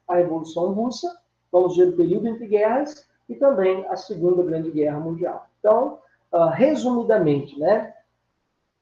a Revolução Russa, vamos ver o período entre guerras, e também a Segunda Grande Guerra Mundial. Então, resumidamente, né?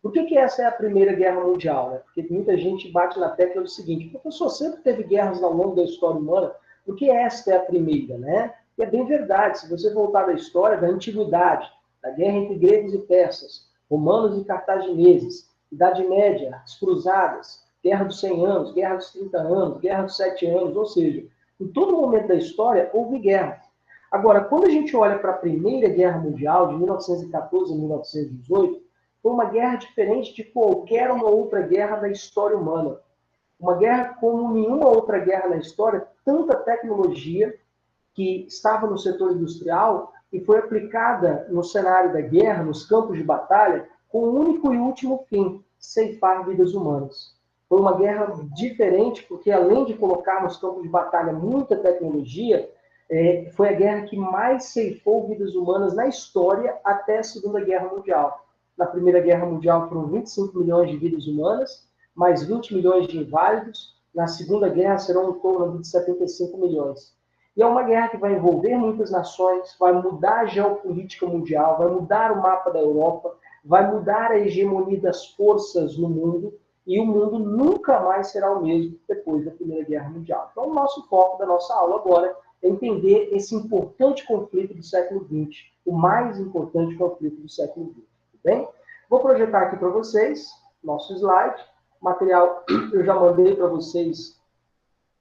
Por que essa é a Primeira Guerra Mundial? Né? Porque muita gente bate na tecla do seguinte: professor, sempre teve guerras ao longo da história humana, por que esta é a primeira? Né? E é bem verdade, se você voltar da história da antiguidade, da guerra entre gregos e persas, romanos e cartagineses, Idade Média, as cruzadas, Guerra dos 100 anos, Guerra dos 30 anos, Guerra dos 7 anos, ou seja, em todo momento da história houve guerra. Agora, quando a gente olha para a Primeira Guerra Mundial, de 1914 a 1918, foi uma guerra diferente de qualquer uma outra guerra da história humana. Uma guerra como nenhuma outra guerra na história, tanta tecnologia que estava no setor industrial e foi aplicada no cenário da guerra, nos campos de batalha, com o único e último fim: ceifar vidas humanas. Foi uma guerra diferente, porque além de colocar nos campos de batalha muita tecnologia, foi a guerra que mais ceifou vidas humanas na história até a Segunda Guerra Mundial. Na Primeira Guerra Mundial foram 25 milhões de vidas humanas, mais 20 milhões de inválidos. Na Segunda Guerra serão em torno de 75 milhões. E é uma guerra que vai envolver muitas nações, vai mudar a geopolítica mundial, vai mudar o mapa da Europa, vai mudar a hegemonia das forças no mundo, e o mundo nunca mais será o mesmo depois da Primeira Guerra Mundial. Então, o nosso foco da nossa aula agora é entender esse importante conflito do século XX, o mais importante conflito do século XX. Tudo bem? Vou projetar aqui para vocês nosso slide. O material eu já mandei para vocês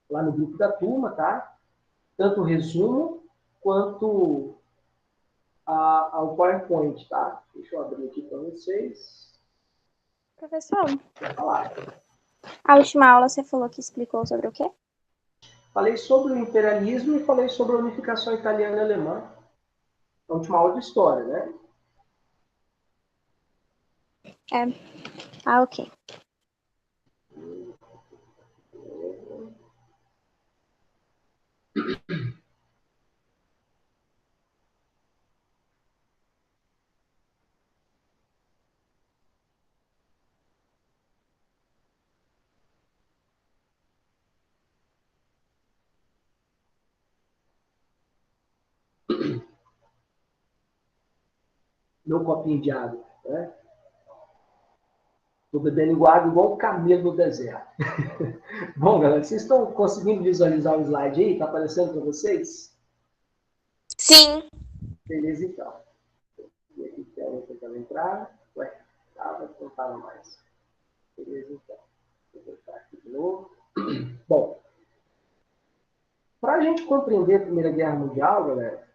lá no grupo da turma, tá? Tanto o resumo quanto ao PowerPoint, tá? Deixa eu abrir aqui para vocês. Professor, Falar. A última aula você falou que explicou sobre o quê? Falei sobre o imperialismo e falei sobre a unificação italiana e alemã. A última aula de história, né? Ok. Meu copinho de água, né? Estou bebendo água igual um camelo no deserto. Bom, galera, vocês estão conseguindo visualizar o slide aí? Está aparecendo para vocês? Sim. Beleza, então. E aqui quero tentar entrar. Ué, estava, não estava mais. Beleza, então. Vou botar aqui de novo. Bom, para a gente compreender a Primeira Guerra Mundial, galera,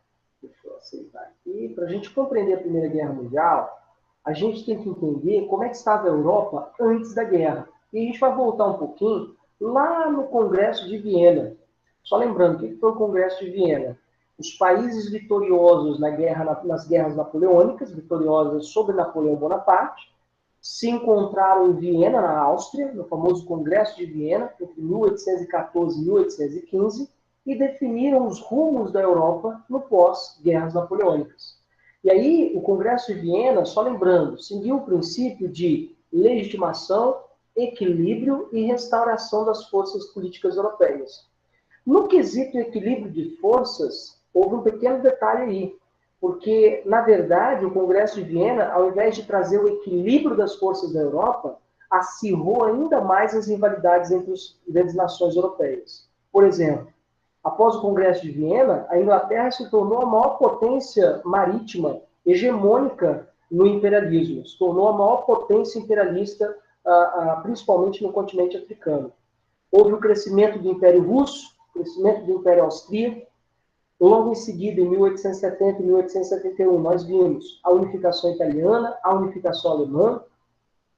deixa eu aceitar aqui. Para a gente compreender a Primeira Guerra Mundial, a gente tem que entender como é que estava a Europa antes da guerra. E a gente vai voltar um pouquinho lá no Congresso de Viena. Só lembrando, o que foi o Congresso de Viena? Os países vitoriosos nas guerras napoleônicas, vitoriosas sobre Napoleão Bonaparte, se encontraram em Viena, na Áustria, no famoso Congresso de Viena, entre 1814 e 1815, e definiram os rumos da Europa no pós-guerras napoleônicas. E aí, o Congresso de Viena, só lembrando, seguiu o princípio de legitimação, equilíbrio e restauração das forças políticas europeias. No quesito equilíbrio de forças, houve um pequeno detalhe aí, porque, na verdade, o Congresso de Viena, ao invés de trazer o equilíbrio das forças da Europa, acirrou ainda mais as rivalidades entre as grandes nações europeias. Por exemplo, após o Congresso de Viena, a Inglaterra se tornou a maior potência marítima hegemônica no imperialismo, se tornou a maior potência imperialista, principalmente no continente africano. Houve o crescimento do Império Russo, o crescimento do Império Austríaco. Logo em seguida, em 1870 e 1871, nós vimos a unificação italiana, a unificação alemã.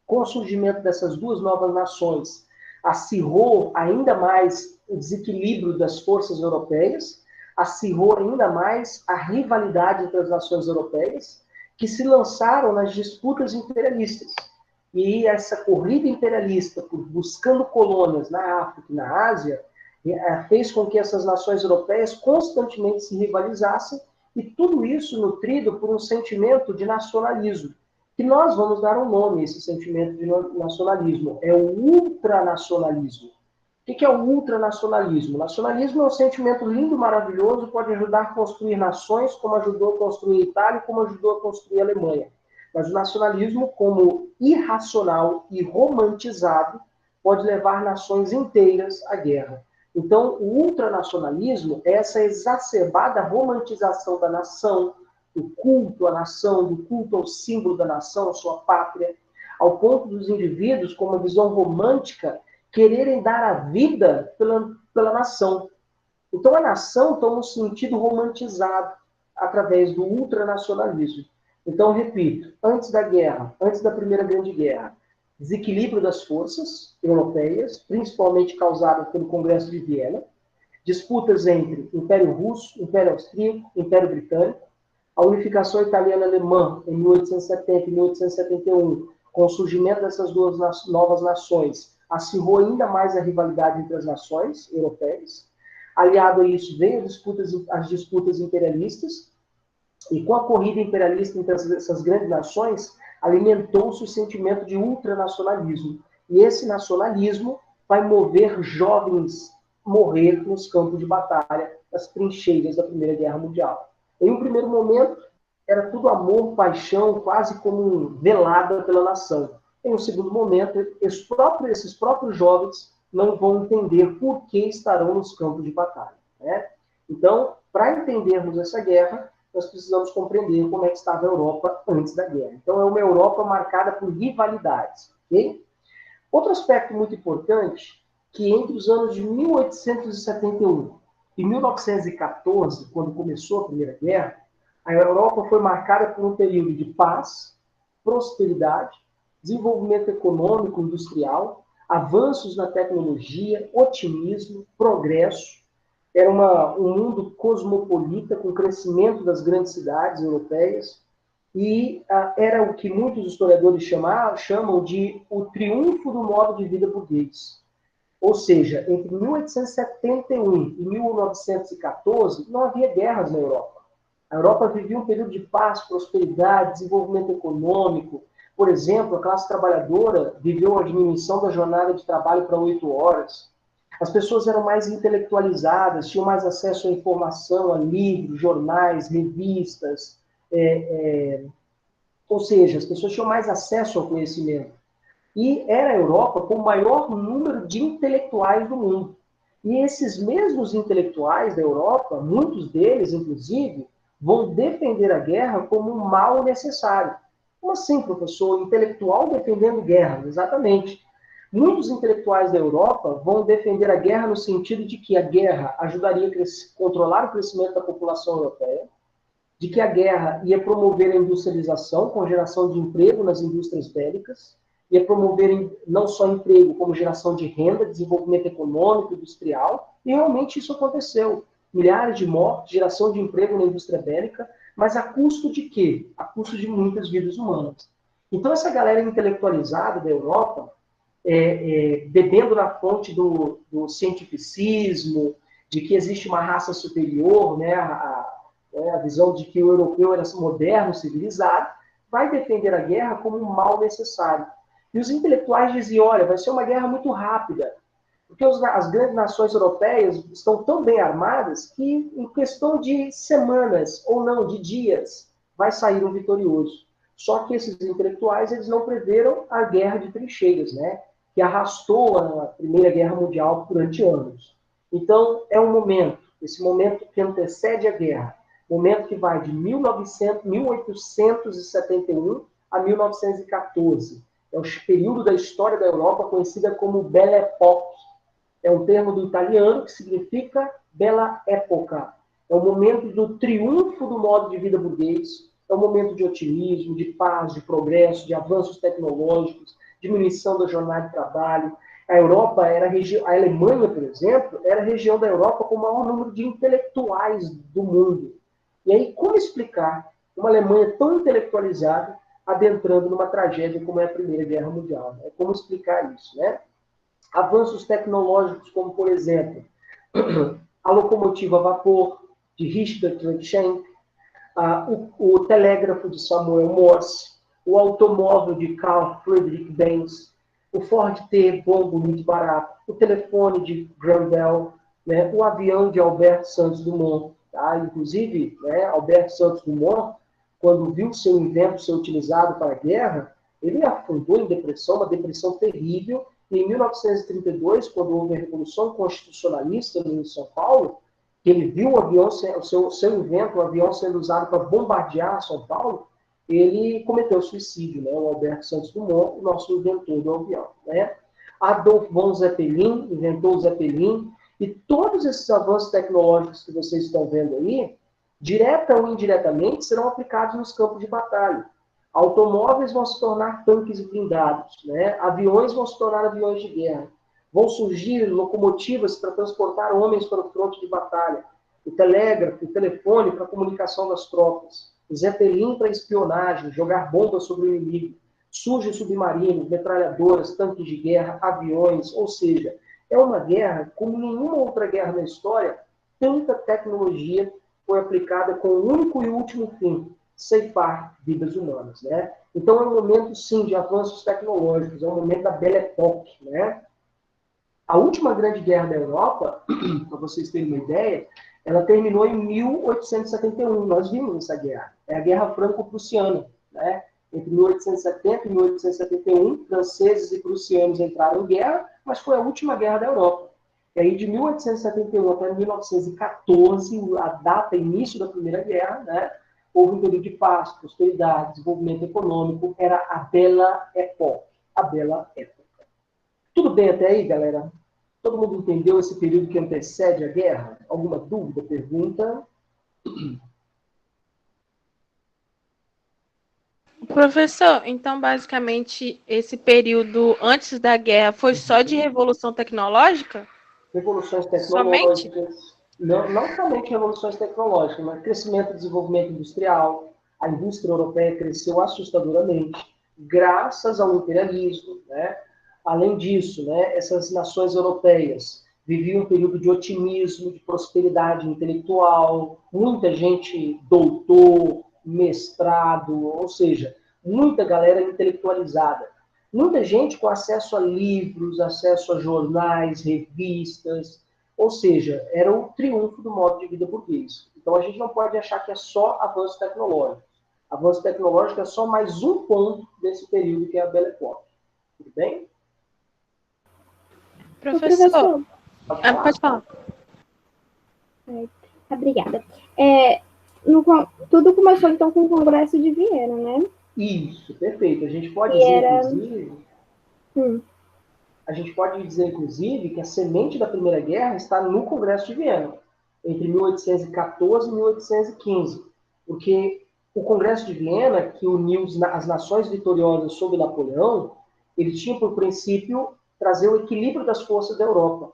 Com o surgimento dessas duas novas nações, acirrou ainda mais o desequilíbrio das forças europeias, acirrou ainda mais a rivalidade entre as nações europeias, que se lançaram nas disputas imperialistas. E essa corrida imperialista por buscando colônias na África e na Ásia fez com que essas nações europeias constantemente se rivalizassem, e tudo isso nutrido por um sentimento de nacionalismo, que nós vamos dar um nome a esse sentimento de nacionalismo. É o ultranacionalismo. O que é o ultranacionalismo? O nacionalismo é um sentimento lindo, maravilhoso, pode ajudar a construir nações, como ajudou a construir a Itália, como ajudou a construir a Alemanha. Mas o nacionalismo, como irracional e romantizado, pode levar nações inteiras à guerra. Então, o ultranacionalismo é essa exacerbada romantização da nação, do culto à nação, do culto ao símbolo da nação, à sua pátria, ao ponto dos indivíduos, com uma visão romântica, quererem dar a vida pela nação. Então, a nação toma um sentido romantizado através do ultranacionalismo. Então, repito, antes da guerra, antes da Primeira Grande Guerra, desequilíbrio das forças europeias, principalmente causado pelo Congresso de Viena, disputas entre Império Russo, Império Austríaco, Império Britânico, a unificação italiana-alemã em 1870 e 1871, com o surgimento dessas duas novas nações, acirrou ainda mais a rivalidade entre as nações europeias. Aliado a isso, veio as disputas imperialistas, e com a corrida imperialista entre essas grandes nações, alimentou-se o sentimento de ultranacionalismo. E esse nacionalismo vai mover jovens morrer nos campos de batalha, nas trincheiras da Primeira Guerra Mundial. Em um primeiro momento, era tudo amor, paixão, quase como velada pela nação. Em um segundo momento, esses próprios jovens não vão entender por que estarão nos campos de batalha. Né? Então, para entendermos essa guerra, nós precisamos compreender como é que estava a Europa antes da guerra. Então, é uma Europa marcada por rivalidades. Okay? Outro aspecto muito importante, que entre os anos de 1871 e 1914, quando começou a Primeira Guerra, a Europa foi marcada por um período de paz, prosperidade, desenvolvimento econômico, industrial, avanços na tecnologia, otimismo, progresso. Era um mundo cosmopolita, com crescimento das grandes cidades europeias, e era o que muitos historiadores chamam de o triunfo do modo de vida burguês. Ou seja, entre 1871 e 1914, não havia guerras na Europa. A Europa vivia um período de paz, prosperidade, desenvolvimento econômico. Por exemplo, a classe trabalhadora viveu a diminuição da jornada de trabalho para 8 horas. As pessoas eram mais intelectualizadas, tinham mais acesso à informação, a livros, jornais, revistas. Ou seja, as pessoas tinham mais acesso ao conhecimento. E era a Europa com o maior número de intelectuais do mundo. E esses mesmos intelectuais da Europa, muitos deles, inclusive, vão defender a guerra como um mal necessário. Como assim, professor? Intelectual defendendo guerra? Exatamente. Muitos intelectuais da Europa vão defender a guerra no sentido de que a guerra ajudaria a controlar o crescimento da população europeia, de que a guerra ia promover a industrialização, com geração de emprego nas indústrias bélicas, ia promover não só emprego, como geração de renda, desenvolvimento econômico, industrial, e realmente isso aconteceu. Milhares de mortes, geração de emprego na indústria bélica, mas a custo de quê? A custo de muitas vidas humanas. Então, essa galera intelectualizada da Europa, bebendo na fonte do cientificismo, de que existe uma raça superior, né, a visão de que o europeu era moderno, civilizado, vai defender a guerra como um mal necessário. E os intelectuais diziam, olha, vai ser uma guerra muito rápida, porque as grandes nações europeias estão tão bem armadas que, em questão de semanas, ou não, de dias, vai sair um vitorioso. Só que esses intelectuais, eles não preveram a guerra de trincheiras, né? Que arrastou a Primeira Guerra Mundial durante anos. Então, é um momento, esse momento que antecede a guerra, momento que vai de 1871 a 1914. É o período da história da Europa conhecida como Belle Époque. É um termo do italiano que significa bela época. É o momento do triunfo do modo de vida burguês, é um momento de otimismo, de paz, de progresso, de avanços tecnológicos, diminuição da jornada de trabalho. A Europa era a Alemanha, por exemplo, era a região da Europa com o maior número de intelectuais do mundo. E aí, como explicar uma Alemanha tão intelectualizada adentrando numa tragédia como é a Primeira Guerra Mundial? Né? Como explicar isso, né? Avanços tecnológicos como, por exemplo, a locomotiva a vapor de Richard Cruikshank, o telégrafo de Samuel Morse, o automóvel de Carl Friedrich Benz, o Ford T, bom, bonito e barato, o telefone de Graham Bell, né, o avião de Alberto Santos Dumont. Tá? Inclusive, né, Alberto Santos Dumont, quando viu seu invento ser utilizado para a guerra, ele afundou em depressão, uma depressão terrível. E em 1932, quando houve a Revolução Constitucionalista em São Paulo, ele viu o avião, seu invento, o avião sendo usado para bombardear São Paulo, ele cometeu suicídio, né? O Alberto Santos Dumont, o nosso inventor do avião, né? Adolf von Zeppelin inventou o Zeppelin, e todos esses avanços tecnológicos que vocês estão vendo aí, direta ou indiretamente, serão aplicados nos campos de batalha. Automóveis vão se tornar tanques blindados, né? Aviões vão se tornar aviões de guerra. Vão surgir locomotivas para transportar homens para o fronte de batalha. O telégrafo, o telefone para a comunicação das tropas. O Zeppelin para espionagem, jogar bombas sobre o inimigo. Surgem submarinos, metralhadoras, tanques de guerra, aviões, ou seja, é uma guerra como nenhuma outra guerra na história, tanta tecnologia foi aplicada com o único e último fim, ceifar vidas humanas, né? Então é um momento, sim, de avanços tecnológicos, é um momento da Belle Époque, né? A última grande guerra da Europa, para vocês terem uma ideia, ela terminou em 1871. Nós vimos essa guerra. É a Guerra Franco-Prussiana, né? Entre 1870 e 1871, franceses e prussianos entraram em guerra, mas foi a última guerra da Europa. E aí, de 1871 até 1914, a data início da Primeira Guerra, né? Houve um período de paz, prosperidade, desenvolvimento econômico, era a Bela Époque. A Bela Época. Tudo bem até aí, galera? Todo mundo entendeu esse período que antecede a guerra? Alguma dúvida, pergunta? Professor, então basicamente esse período antes da guerra foi só de revolução tecnológica? Revoluções Somente? tecnológicas, não somente revoluções tecnológicas, mas crescimento e desenvolvimento industrial. A indústria europeia cresceu assustadoramente, graças ao imperialismo, né? Além disso, né, essas nações europeias viviam um período de otimismo, de prosperidade intelectual, muita gente doutor, mestrado, ou seja, muita galera intelectualizada. Muita gente com acesso a livros, acesso a jornais, revistas, ou seja, era o triunfo do modo de vida burguês. Então a gente não pode achar que é só avanço tecnológico. Avanço tecnológico é só mais um ponto desse período que é a Belle Époque. Tudo bem? Professor, pode falar. Obrigada. Tudo começou então com o Congresso de Viena, né? Isso, perfeito. A gente pode dizer, inclusive, a gente pode dizer, inclusive, que a semente da Primeira Guerra está no Congresso de Viena, entre 1814 e 1815, porque o Congresso de Viena, que uniu as nações vitoriosas sob Napoleão, ele tinha por princípio trazer o equilíbrio das forças da Europa.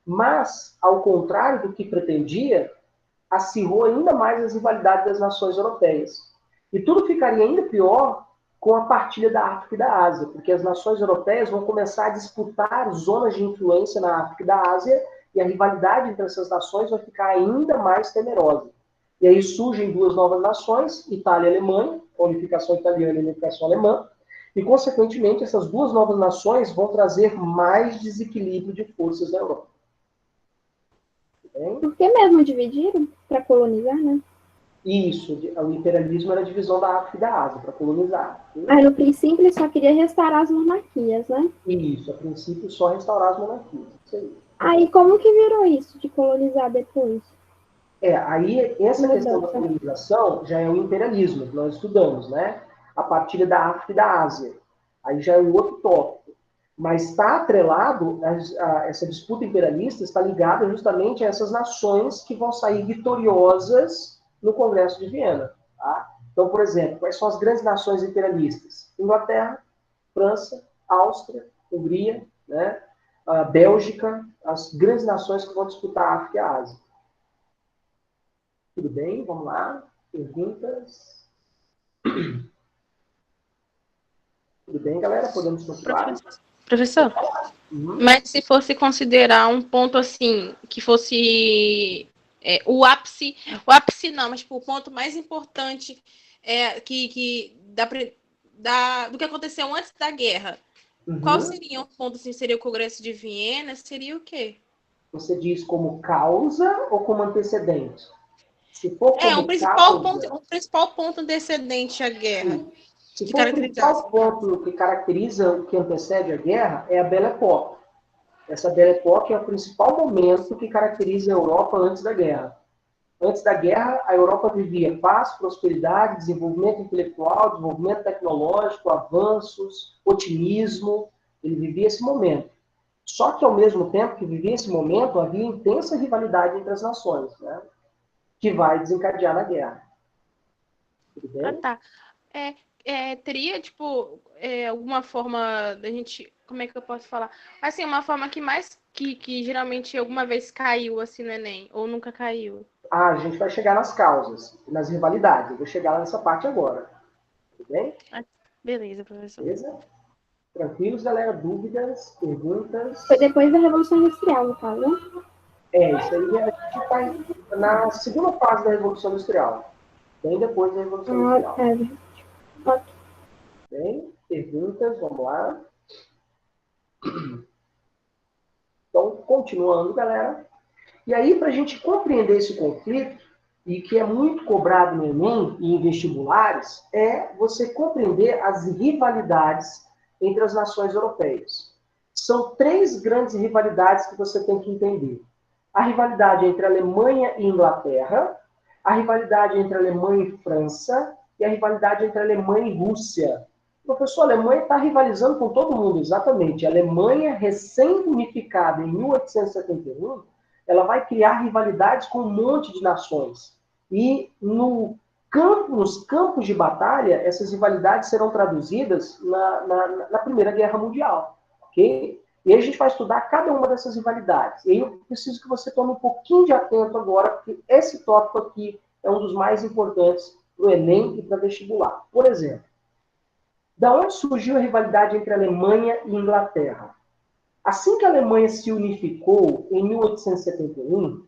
Mas, ao contrário do que pretendia, acirrou ainda mais as rivalidades das nações europeias. E tudo ficaria ainda pior com a partilha da África e da Ásia, porque as nações europeias vão começar a disputar zonas de influência na África e da Ásia, e a rivalidade entre essas nações vai ficar ainda mais temerosa. E aí surgem duas novas nações, Itália e Alemanha, a unificação italiana e a unificação alemã, e, consequentemente, essas duas novas nações vão trazer mais desequilíbrio de forças na Europa. Por que mesmo dividiram? Para colonizar, né? Isso, o imperialismo era a divisão da África e da Ásia, para colonizar. Aí, no princípio, ele só queria restaurar as monarquias, né? Isso, a princípio, só restaurar as monarquias. Isso aí. Aí, como que virou isso de colonizar depois? Aí essa questão da colonização já é o imperialismo que nós estudamos, né? A partir da África e da Ásia. Aí já é um outro tópico. Mas está atrelado, essa disputa imperialista está ligada justamente a essas nações que vão sair vitoriosas no Congresso de Viena. Tá? Então, por exemplo, quais são as grandes nações imperialistas? Inglaterra, França, Áustria, Hungria, né? A Bélgica, as grandes nações que vão disputar a África e a Ásia. Tudo bem? Vamos lá. Perguntas? Tudo bem, galera? Podemos continuar? Professor, mas se fosse considerar um ponto assim, que fosse o ápice não, mas tipo, o ponto mais importante do que aconteceu antes da guerra, Qual Uhum. seria um ponto, assim, seria o Congresso de Viena? Seria o quê? Você diz como causa ou como antecedente? Se for Um como causa, principal ponto antecedente à guerra, sim. Se que for o caracterizasse. principal ponto que caracteriza o que antecede a guerra, é a Belle Époque. Essa Belle Époque é o principal momento que caracteriza a Europa antes da guerra. Antes da guerra, a Europa vivia paz, prosperidade, desenvolvimento intelectual, desenvolvimento tecnológico, avanços, otimismo. Ele vivia esse momento. Só que, ao mesmo tempo que vivia esse momento, havia intensa rivalidade entre as nações, né? Que vai desencadear na guerra. Tudo Ah, bem? tá. Teria, tipo, alguma forma da gente. Como é que eu posso falar? Assim, uma forma que mais. Que geralmente alguma vez caiu assim no Enem, ou nunca caiu. Ah, a gente vai chegar nas causas, nas rivalidades. Eu vou chegar nessa parte agora. Tudo bem? Ah, beleza, professor. Beleza? Tranquilos, galera? Dúvidas, perguntas? Foi depois da Revolução Industrial, no caso, né? Isso aí a gente está na segunda fase da Revolução Industrial. Bem depois da Revolução Ah, Industrial. Ok. Bem, perguntas, vamos lá. Então, continuando, galera. E aí, para a gente compreender esse conflito, e que é muito cobrado no Enem e em vestibulares, é você compreender as rivalidades entre as nações europeias. São três grandes rivalidades que você tem que entender. A rivalidade entre Alemanha e Inglaterra, a rivalidade entre Alemanha e França, e a rivalidade entre Alemanha e Rússia. Professor, a Alemanha está rivalizando com todo mundo, exatamente. A Alemanha, recém-unificada em 1871, ela vai criar rivalidades com um monte de nações. E nos campos de batalha, essas rivalidades serão traduzidas na Primeira Guerra Mundial. Ok? E aí a gente vai estudar cada uma dessas rivalidades. E aí eu preciso que você tome um pouquinho de atento agora, porque esse tópico aqui é um dos mais importantes para o Enem e para vestibular. Por exemplo, da onde surgiu a rivalidade entre Alemanha e Inglaterra? Assim que a Alemanha se unificou em 1871,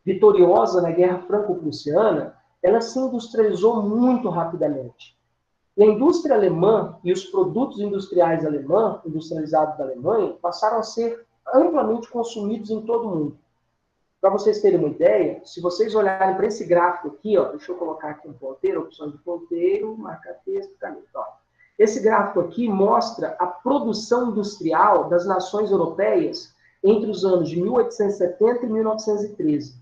vitoriosa na Guerra Franco-Prussiana, ela se industrializou muito rapidamente. E a indústria alemã e os produtos industriais industrializados da Alemanha, passaram a ser amplamente consumidos em todo o mundo. Para vocês terem uma ideia, se vocês olharem para esse gráfico aqui, ó, deixa eu colocar aqui um ponteiro, opção de ponteiro, marcar texto, caneta. Ó. Esse gráfico aqui mostra a produção industrial das nações europeias entre os anos de 1870 e 1913.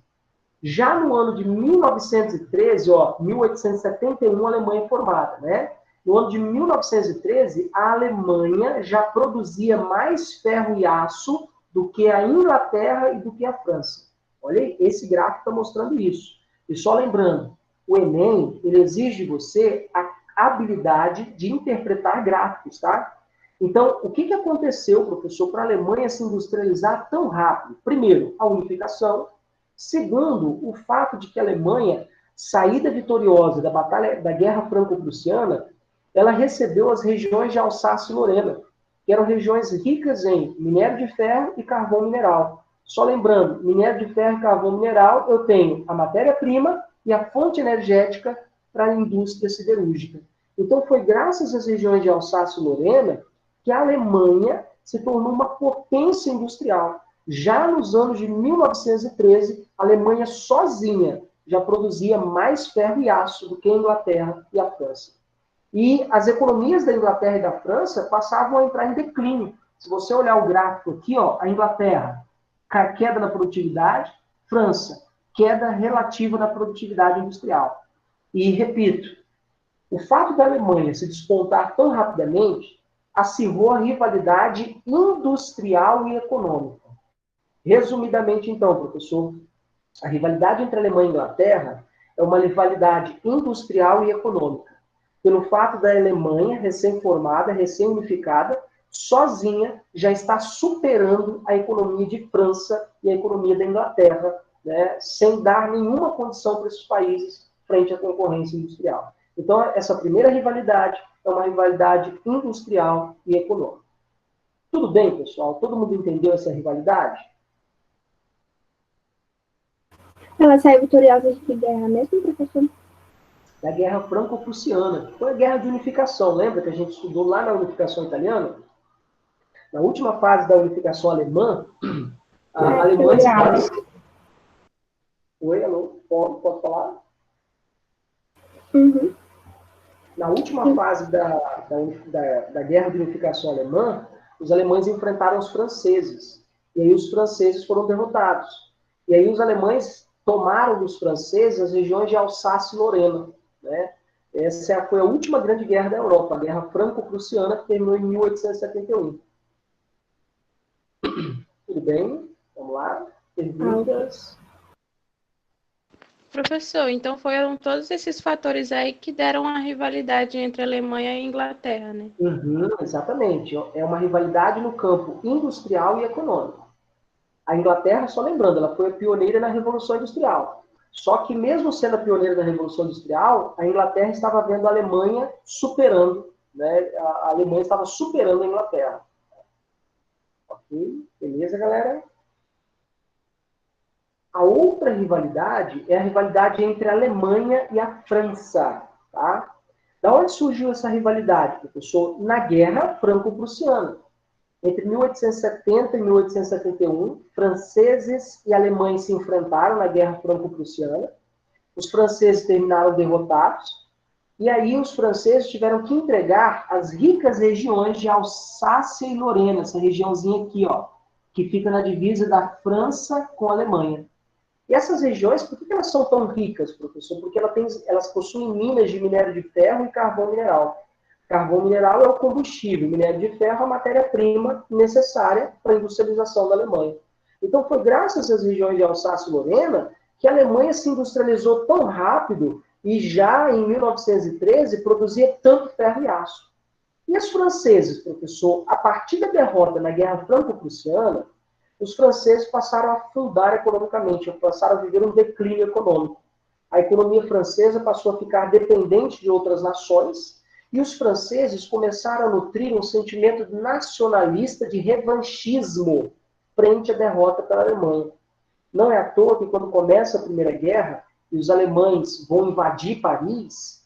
Já no ano de 1913, 1871, a Alemanha é formada, né? No ano de 1913, a Alemanha já produzia mais ferro e aço do que a Inglaterra e do que a França. Olha aí, esse gráfico está mostrando isso. E só lembrando, o Enem, ele exige de você a habilidade de interpretar gráficos, tá? Então, o que aconteceu, professor, para a Alemanha se industrializar tão rápido? Primeiro, a unificação. Segundo, o fato de que a Alemanha, saída vitoriosa da batalha da Guerra Franco-Prussiana, ela recebeu as regiões de Alsácia e Lorena, que eram regiões ricas em minério de ferro e carvão mineral. Só lembrando, minério de ferro e carvão mineral, eu tenho a matéria-prima e a fonte energética para a indústria siderúrgica. Então, foi graças às regiões de Alsácia e Lorena que a Alemanha se tornou uma potência industrial. Já nos anos de 1913, a Alemanha sozinha já produzia mais ferro e aço do que a Inglaterra e a França. E as economias da Inglaterra e da França passavam a entrar em declínio. Se você olhar o gráfico aqui, ó, a Inglaterra, queda na produtividade, França, queda relativa na produtividade industrial. E, repito, o fato da Alemanha se despontar tão rapidamente acirrou a rivalidade industrial e econômica. Resumidamente, então, professor, a rivalidade entre Alemanha e Inglaterra é uma rivalidade industrial e econômica. Pelo fato da Alemanha, recém-formada, recém-unificada, sozinha, já está superando a economia de França e a economia da Inglaterra, né, sem dar nenhuma condição para esses países frente à concorrência industrial. Então, essa primeira rivalidade é uma rivalidade industrial e econômica. Tudo bem, pessoal? Todo mundo entendeu essa rivalidade? Ela saiu vitoriosa de que guerra mesmo, professor? Da Guerra Franco-Prussiana, que foi a guerra de unificação. Lembra que a gente estudou lá na unificação italiana? Na última fase da unificação alemã, a Alemanha... Oi, alô? Pode falar? Uhum. Na última fase da Guerra de Unificação Alemã, os alemães enfrentaram os franceses. E aí os franceses foram derrotados. E aí os alemães tomaram dos franceses as regiões de Alsácia e Lorena, né? Essa foi a última grande guerra da Europa, a Guerra Franco-Prussiana, que terminou em 1871. Tudo bem? Vamos lá. Perguntas? Professor, então foram todos esses fatores aí que deram a rivalidade entre a Alemanha e a Inglaterra, né? Exatamente. É uma rivalidade no campo industrial e econômico. A Inglaterra, só lembrando, ela foi a pioneira na Revolução Industrial. Só que mesmo sendo a pioneira da Revolução Industrial, a Inglaterra estava vendo a Alemanha superando, né? A Alemanha estava superando a Inglaterra. Ok? Beleza, galera? A outra rivalidade é a rivalidade entre a Alemanha e a França. Tá? Da onde surgiu essa rivalidade, professor? Na Guerra Franco-Prussiana. Entre 1870 e 1871, franceses e alemães se enfrentaram na Guerra Franco-Prussiana. Os franceses terminaram derrotados. E aí os franceses tiveram que entregar as ricas regiões de Alsácia e Lorena, essa regiãozinha aqui, ó, que fica na divisa da França com a Alemanha. E essas regiões, por que elas são tão ricas, professor? Porque elas possuem minas de minério de ferro e carvão mineral. Carvão mineral é o combustível, minério de ferro é a matéria-prima necessária para a industrialização da Alemanha. Então foi graças às regiões de Alsácia e Lorena que a Alemanha se industrializou tão rápido e já em 1913 produzia tanto ferro e aço. E os franceses, professor, a partir da derrota na Guerra Franco-Prussiana, os franceses passaram a afundar economicamente, passaram a viver um declínio econômico. A economia francesa passou a ficar dependente de outras nações e os franceses começaram a nutrir um sentimento nacionalista de revanchismo frente à derrota pela Alemanha. Não é à toa que quando começa a Primeira Guerra e os alemães vão invadir Paris,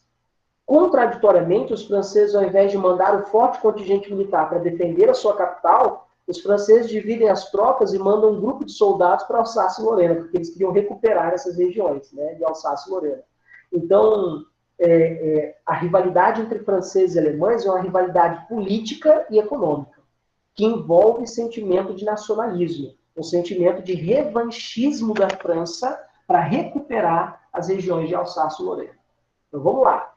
contraditoriamente, os franceses, ao invés de mandar um forte contingente militar para defender a sua capital, os franceses dividem as tropas e mandam um grupo de soldados para Alsácia e Lorena, porque eles queriam recuperar essas regiões, né, de Alsácia e Lorena. Então, a rivalidade entre franceses e alemães é uma rivalidade política e econômica, que envolve sentimento de nacionalismo, um sentimento de revanchismo da França para recuperar as regiões de Alsácia e Lorena. Então, vamos lá.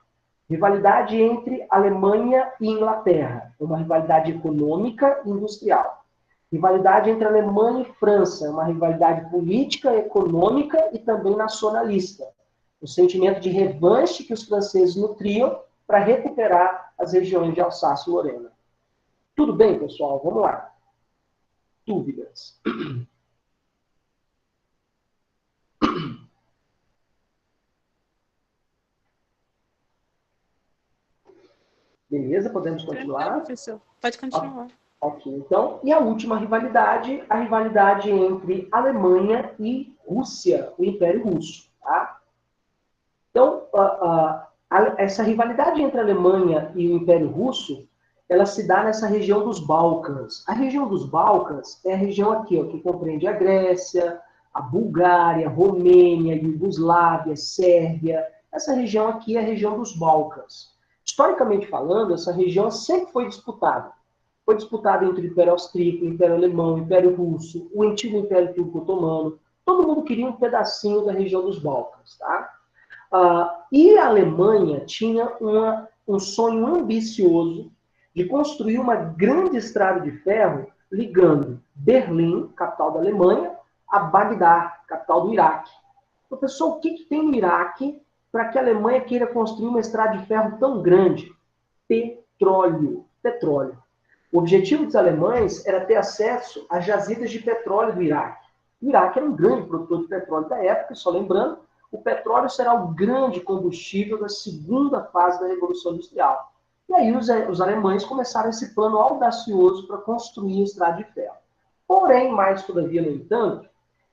Rivalidade entre Alemanha e Inglaterra. É uma rivalidade econômica e industrial. Rivalidade entre Alemanha e França. É uma rivalidade política, econômica e também nacionalista. O sentimento de revanche que os franceses nutriam para recuperar as regiões de Alsácia e Lorena. Tudo bem, pessoal? Vamos lá. Dúvidas? Beleza, podemos continuar? Professor, pode continuar. Ok, então, e a última rivalidade, a rivalidade entre Alemanha e Rússia, o Império Russo. Tá? Então, essa rivalidade entre a Alemanha e o Império Russo, ela se dá nessa região dos Balcãs. A região dos Balcãs é a região aqui, ó, que compreende a Grécia, a Bulgária, Romênia, Iugoslávia, Sérvia. Essa região aqui é a região dos Balcãs. Historicamente falando, essa região sempre foi disputada. Foi disputada entre o Império Austríaco, o Império Alemão, o Império Russo, o antigo Império Turco-Otomano. Todo mundo queria um pedacinho da região dos Balcãs. Tá? E a Alemanha tinha um sonho ambicioso de construir uma grande estrada de ferro ligando Berlim, capital da Alemanha, a Bagdá, capital do Iraque. Professor, o que tem no Iraque para que a Alemanha queira construir uma estrada de ferro tão grande? Petróleo. Petróleo. O objetivo dos alemães era ter acesso às jazidas de petróleo do Iraque. O Iraque era um grande produtor de petróleo da época, só lembrando, o petróleo será o grande combustível da segunda fase da Revolução Industrial. E aí os alemães começaram esse plano audacioso para construir a estrada de ferro. Porém, mais todavia, no entanto,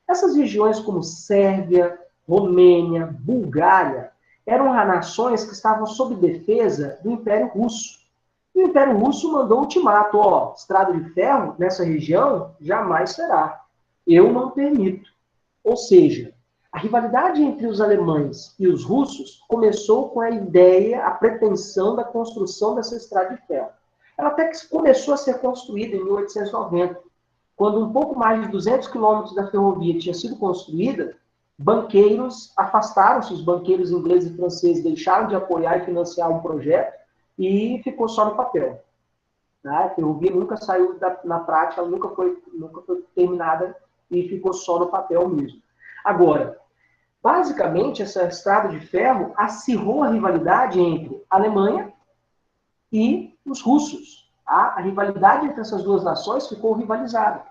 essas regiões como Sérvia, Romênia, Bulgária, eram nações que estavam sob defesa do Império Russo. E E o Império Russo mandou um ultimato, ó, estrada de ferro nessa região jamais será. Eu não permito. Ou seja, a rivalidade entre os alemães e os russos começou com a ideia, a pretensão da construção dessa estrada de ferro. Ela até que começou a ser construída em 1890, quando um pouco mais de 200 quilômetros da ferrovia tinha sido construída, banqueiros afastaram-se, os banqueiros ingleses e franceses deixaram de apoiar e financiar um projeto e ficou só no papel. Tá? A ferrovia nunca saiu na prática, ela nunca foi terminada e ficou só no papel mesmo. Agora, basicamente, essa estrada de ferro acirrou a rivalidade entre a Alemanha e os russos. Tá? A rivalidade entre essas duas nações ficou rivalizada.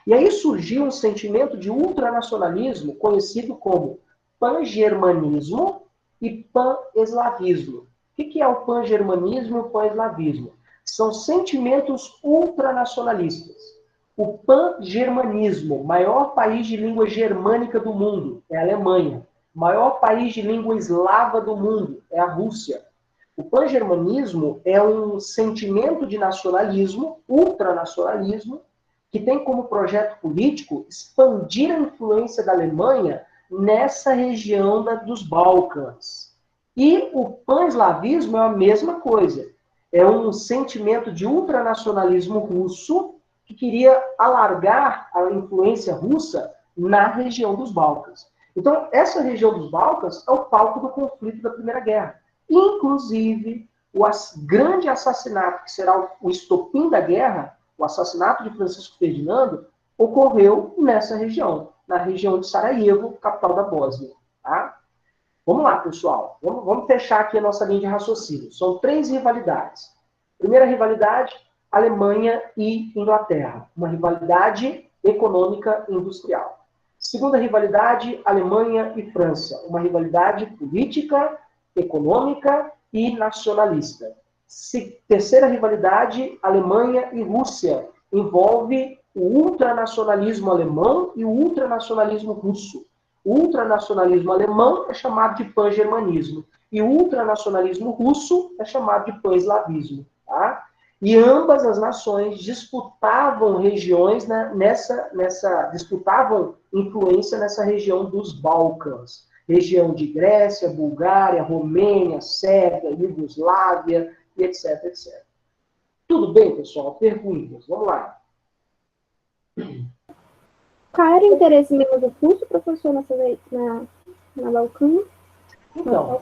E aí surgiu um sentimento de ultranacionalismo conhecido como pan-germanismo e pan-eslavismo. O que é o pan-germanismo e o pan-eslavismo? São sentimentos ultranacionalistas. O pan-germanismo, maior país de língua germânica do mundo, é a Alemanha. Maior país de língua eslava do mundo, é a Rússia. O pan-germanismo é um sentimento de nacionalismo, ultranacionalismo, que tem como projeto político expandir a influência da Alemanha nessa região dos Balcãs. E o pan-eslavismo é a mesma coisa. É um sentimento de ultranacionalismo russo que queria alargar a influência russa na região dos Balcãs. Então, essa região dos Balcãs é o palco do conflito da Primeira Guerra. Inclusive, o grande assassinato, que será o estopim da guerra, o assassinato de Francisco Ferdinando, ocorreu nessa região, na região de Sarajevo, capital da Bósnia. Tá? Vamos lá, pessoal. Vamos fechar aqui a nossa linha de raciocínio. São 3 rivalidades. Primeira rivalidade, Alemanha e Inglaterra. Uma rivalidade econômica e industrial. Segunda rivalidade, Alemanha e França. Uma rivalidade política, econômica e nacionalista. Terceira rivalidade, Alemanha e Rússia. Envolve o ultranacionalismo alemão e o ultranacionalismo russo. O ultranacionalismo alemão é chamado de pan-germanismo. E o ultranacionalismo russo é chamado de pan-eslavismo. Tá? E ambas as nações disputavam regiões disputavam influência nessa região dos Balcãs. Região de Grécia, Bulgária, Romênia, Sérvia, Iugoslávia, e etc, etc. Tudo bem, pessoal? Perguntas? Vamos lá. Qual era o interesse mesmo do curso, professor, na Balcã? Então,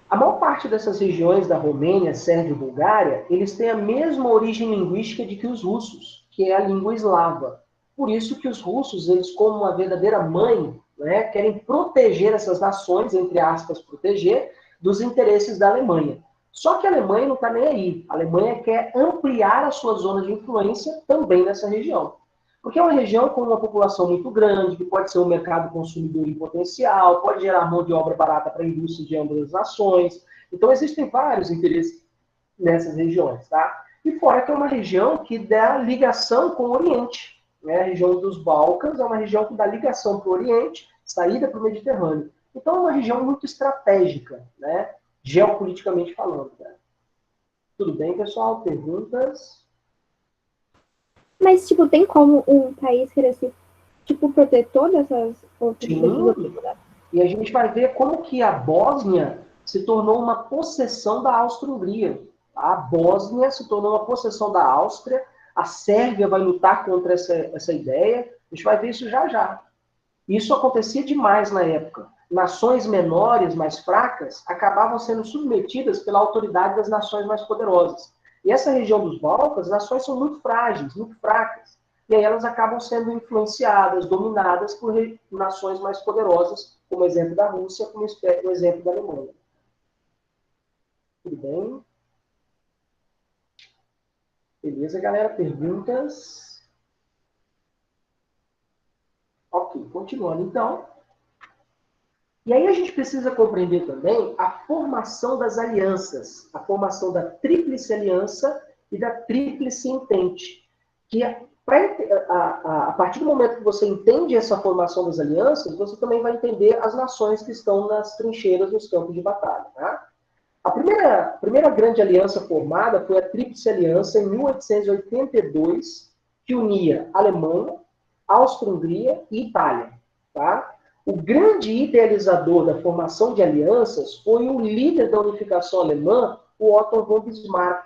a maior parte dessas regiões da Romênia, Sérvia e Bulgária, eles têm a mesma origem linguística de que os russos, que é a língua eslava. Por isso que os russos, eles como uma verdadeira mãe, né, querem proteger essas nações, entre aspas, proteger, dos interesses da Alemanha. Só que a Alemanha não está nem aí. A Alemanha quer ampliar a sua zona de influência também nessa região. Porque é uma região com uma população muito grande, que pode ser um mercado consumidor em potencial, pode gerar mão de obra barata para a indústria de ambas as nações. Então, existem vários interesses nessas regiões. Tá? E fora que é uma região que dá ligação com o Oriente. Né? A região dos Balcãs é uma região que dá ligação para o Oriente, saída para o Mediterrâneo. Então, é uma região muito estratégica, né? Geopoliticamente falando. Né? Tudo bem, pessoal? Perguntas? Mas, tipo, tem como um país querer ser, tipo, protetor dessas outras Sim. E a gente vai ver como que a Bósnia se tornou uma possessão da Áustria-Hungria. A Bósnia se tornou uma possessão da Áustria. A Sérvia vai lutar contra essa ideia. A gente vai ver isso já já. Isso acontecia demais na época. Nações menores, mais fracas, acabavam sendo submetidas pela autoridade das nações mais poderosas. E essa região dos Balcãs, as nações são muito frágeis, muito fracas. E aí elas acabam sendo influenciadas, dominadas por nações mais poderosas, como o exemplo da Rússia, como o exemplo da Alemanha. Tudo bem? Beleza, galera? Perguntas? Ok, continuando então. E aí a gente precisa compreender também a formação das alianças, a formação da Tríplice Aliança e da Tríplice Entente. Que a partir do momento que você entende essa formação das alianças, você também vai entender as nações que estão nas trincheiras, nos campos de batalha. Tá? primeira grande aliança formada foi a Tríplice Aliança em 1882, que unia Alemanha, Áustria-Hungria e Itália. Tá? O grande idealizador da formação de alianças foi o líder da unificação alemã, o Otto von Bismarck.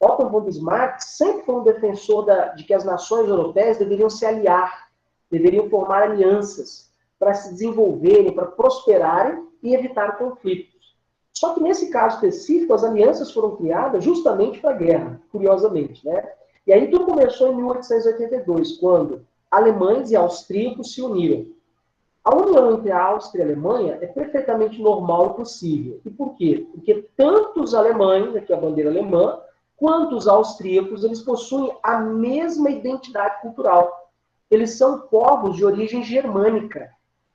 Otto von Bismarck sempre foi um defensor de que as nações europeias deveriam se aliar, deveriam formar alianças para se desenvolverem, para prosperarem e evitar conflitos. Só que nesse caso específico, as alianças foram criadas justamente para a guerra, curiosamente, né? E aí tudo começou em 1882, quando alemães e austríacos se uniram. A união entre a Áustria e a Alemanha é perfeitamente normal e possível. E por quê? Porque tanto os alemães, aqui a bandeira alemã, quanto os austríacos, eles possuem a mesma identidade cultural. Eles são povos de origem germânica.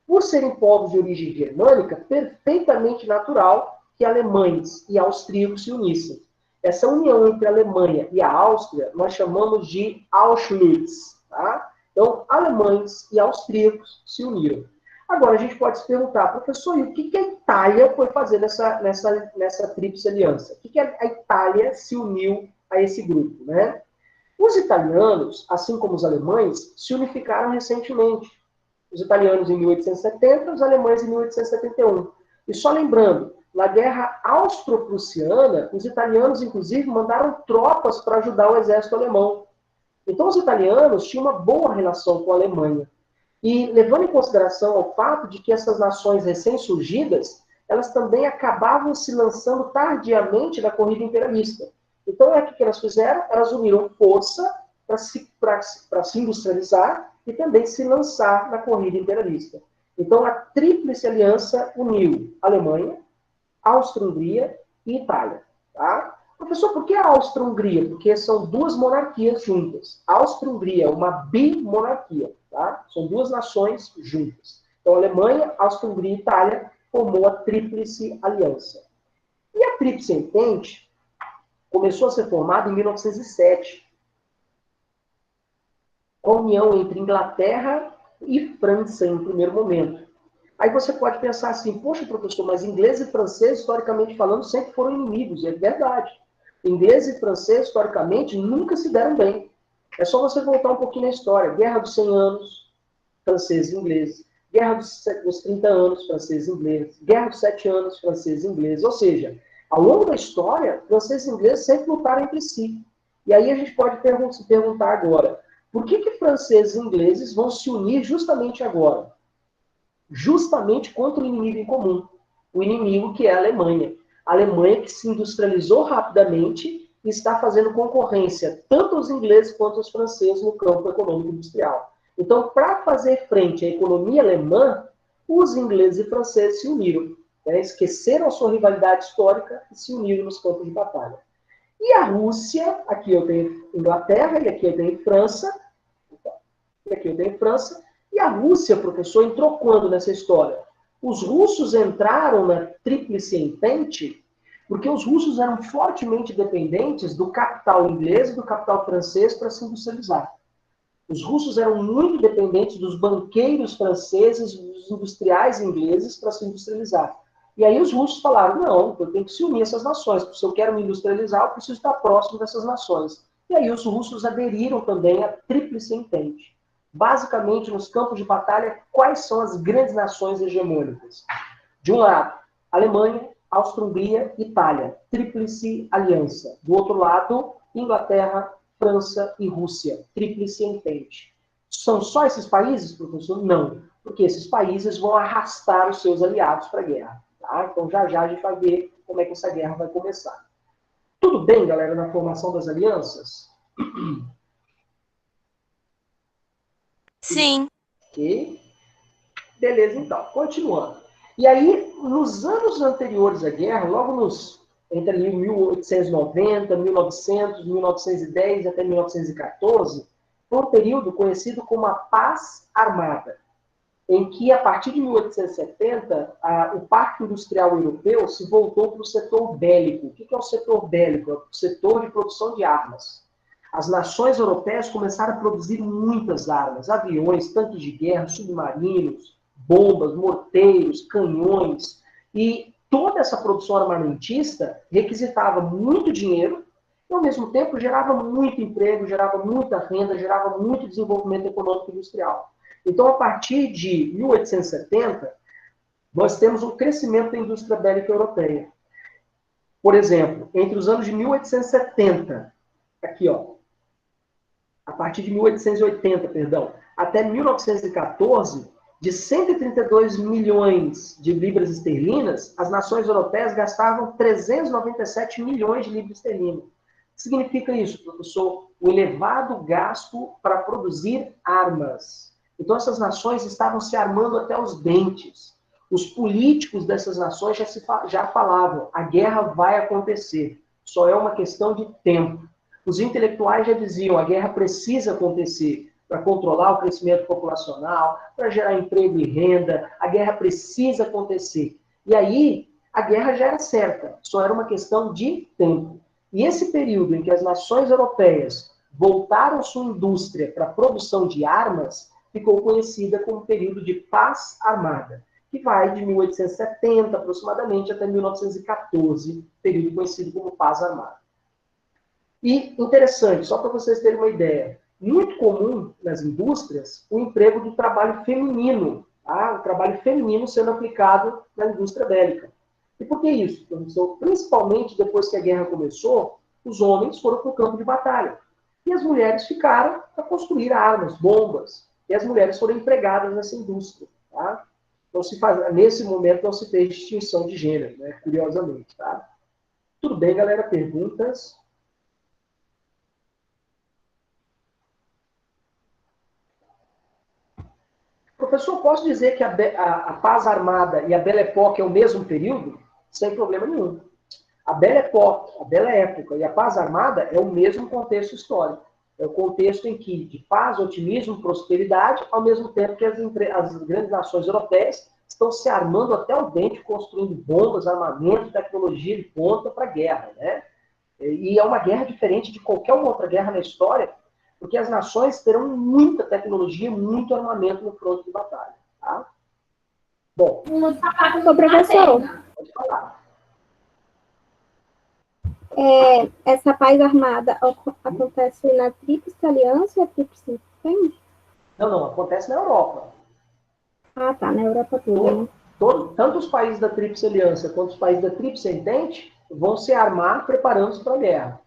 Por serem povos de origem germânica, perfeitamente natural que alemães e austríacos se unissem. Essa união entre a Alemanha e a Áustria, nós chamamos de Auschwitz. Tá? Então, alemães e austríacos se uniram. Agora, a gente pode se perguntar, professor, e o que a Itália foi fazer nessa tríplice aliança? O que a Itália se uniu a esse grupo? Né? Os italianos, assim como os alemães, se unificaram recentemente. Os italianos em 1870, os alemães em 1871. E só lembrando, na Guerra Austro-Prussiana, os italianos, inclusive, mandaram tropas para ajudar o exército alemão. Então, os italianos tinham uma boa relação com a Alemanha. E levando em consideração o fato de que essas nações recém-surgidas, elas também acabavam se lançando tardiamente na corrida imperialista. Então, o que elas fizeram? Elas uniram força para se industrializar e também se lançar na corrida imperialista. Então, a Tríplice Aliança uniu Alemanha, Áustria-Hungria e Itália. Tá? Professor, por que a Áustria-Hungria? Porque são duas monarquias juntas. A Áustria-Hungria é uma bimonarquia. Tá? São duas nações juntas. Então, Alemanha, Áustria-Hungria e Itália formou a Tríplice Aliança. E a Tríplice Entente começou a ser formada em 1907, com a união entre Inglaterra e França em um primeiro momento. Aí você pode pensar assim, poxa, professor, mas inglês e francês, historicamente falando, sempre foram inimigos. E é verdade. Inglês e francês, historicamente, nunca se deram bem. É só você voltar um pouquinho na história. Guerra dos 100 anos, francês e inglês. Guerra dos 30 anos, francês e inglês. Guerra dos 7 anos, francês e inglês. Ou seja, ao longo da história, francês e inglês sempre lutaram entre si. E aí a gente pode se perguntar agora, por que franceses e ingleses vão se unir justamente agora? Justamente contra o inimigo em comum. O inimigo que é a Alemanha. A Alemanha que se industrializou rapidamente e está fazendo concorrência tanto aos ingleses quanto aos franceses no campo econômico industrial. Então, para fazer frente à economia alemã, os ingleses e franceses se uniram. Né? Esqueceram a sua rivalidade histórica e se uniram nos campos de batalha. E a Rússia, aqui eu tenho Inglaterra, e aqui eu tenho França, e aqui eu tenho França, e a Rússia, professor, entrou quando nessa história? Os russos entraram na Tríplice Entente porque os russos eram fortemente dependentes do capital inglês e do capital francês para se industrializar. Os russos eram muito dependentes dos banqueiros franceses, dos industriais ingleses para se industrializar. E aí os russos falaram, não, eu tenho que se unir a essas nações, porque se eu quero me industrializar, eu preciso estar próximo dessas nações. E aí os russos aderiram também à Tríplice Entente. Basicamente, nos campos de batalha, quais são as grandes nações hegemônicas? De um lado, Alemanha, Áustria-Hungria, Itália, Tríplice Aliança. Do outro lado, Inglaterra, França e Rússia, Tríplice Entente. São só esses países, professor? Não, porque esses países vão arrastar os seus aliados para a guerra. Tá? Então, já a gente vai ver como é que essa guerra vai começar. Tudo bem, galera, na formação das alianças? Sim. Ok. Beleza, então. Continuando. E aí, nos anos anteriores à guerra, logo entre ali 1890, 1900, 1910 até 1914, foi um período conhecido como a Paz Armada, em que, a partir de 1870, o Parque Industrial Europeu se voltou para o setor bélico. O que é o setor bélico? É o setor de produção de armas. As nações europeias começaram a produzir muitas armas, aviões, tanques de guerra, submarinos, bombas, morteiros, canhões. E toda essa produção armamentista requisitava muito dinheiro e, ao mesmo tempo, gerava muito emprego, gerava muita renda, gerava muito desenvolvimento econômico e industrial. Então, a partir de 1870, nós temos um crescimento da indústria bélica europeia. Por exemplo, entre os anos de 1870, aqui, ó, a partir de 1880, perdão, até 1914, de 132 milhões de libras esterlinas, as nações europeias gastavam 397 milhões de libras esterlinas. O que significa isso, professor? O elevado gasto para produzir armas. Então, essas nações estavam se armando até os dentes. Os políticos dessas nações já falavam, a guerra vai acontecer, só é uma questão de tempo. Os intelectuais já diziam, a guerra precisa acontecer para controlar o crescimento populacional, para gerar emprego e renda, a guerra precisa acontecer. E aí, a guerra já era certa, só era uma questão de tempo. E esse período em que as nações europeias voltaram sua indústria para a produção de armas, ficou conhecida como período de paz armada, que vai de 1870 aproximadamente até 1914, período conhecido como paz armada. E interessante, só para vocês terem uma ideia, muito comum nas indústrias o emprego do trabalho feminino, tá? O trabalho feminino sendo aplicado na indústria bélica. E por que isso, professor? Principalmente depois que a guerra começou, os homens foram para o campo de batalha. E as mulheres ficaram para construir armas, bombas. E as mulheres foram empregadas nessa indústria. Tá? Nesse momento não se fez distinção de gênero, né? Curiosamente. Tá? Tudo bem, galera? Perguntas? Professor, posso dizer que a paz armada e a Belle Époque é o mesmo período? Sem problema nenhum. A Belle Époque, a Bela Época e a paz armada é o mesmo contexto histórico. É o contexto em que de paz, otimismo, prosperidade, ao mesmo tempo que as grandes nações europeias estão se armando até o dente, construindo bombas, armamento, tecnologia de ponta para a guerra. Né? E é uma guerra diferente de qualquer outra guerra na história, porque as nações terão muita tecnologia, muito armamento no fronte de batalha. Tá? Bom, Ô, professor, pode falar. essa paz armada acontece na Tríplice Aliança e a Tríplice Entente? Não, acontece na Europa. Ah, tá, na Europa toda, né? Tanto os países da Tríplice Aliança quanto os países da Tríplice Entente vão se armar preparando-se para a guerra.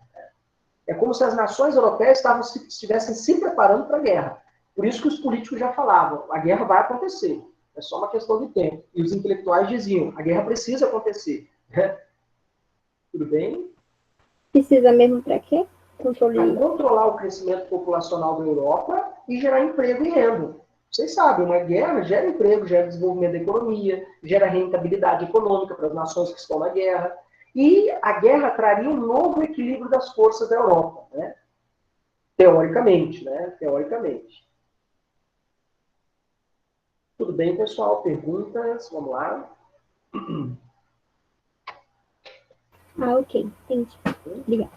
É como se as nações europeias estivessem se preparando para a guerra. Por isso que os políticos já falavam, a guerra vai acontecer, é só uma questão de tempo. E os intelectuais diziam, a guerra precisa acontecer. Tudo bem? Precisa mesmo para quê? Para controlar o crescimento populacional da Europa e gerar emprego e renda. Vocês sabem, uma guerra gera emprego, gera desenvolvimento da economia, gera rentabilidade econômica para as nações que estão na guerra. E a guerra traria um novo equilíbrio das forças da Europa, né? Teoricamente, né? Teoricamente. Tudo bem, pessoal? Perguntas? Vamos lá. Ah, ok. Entendi. Obrigada.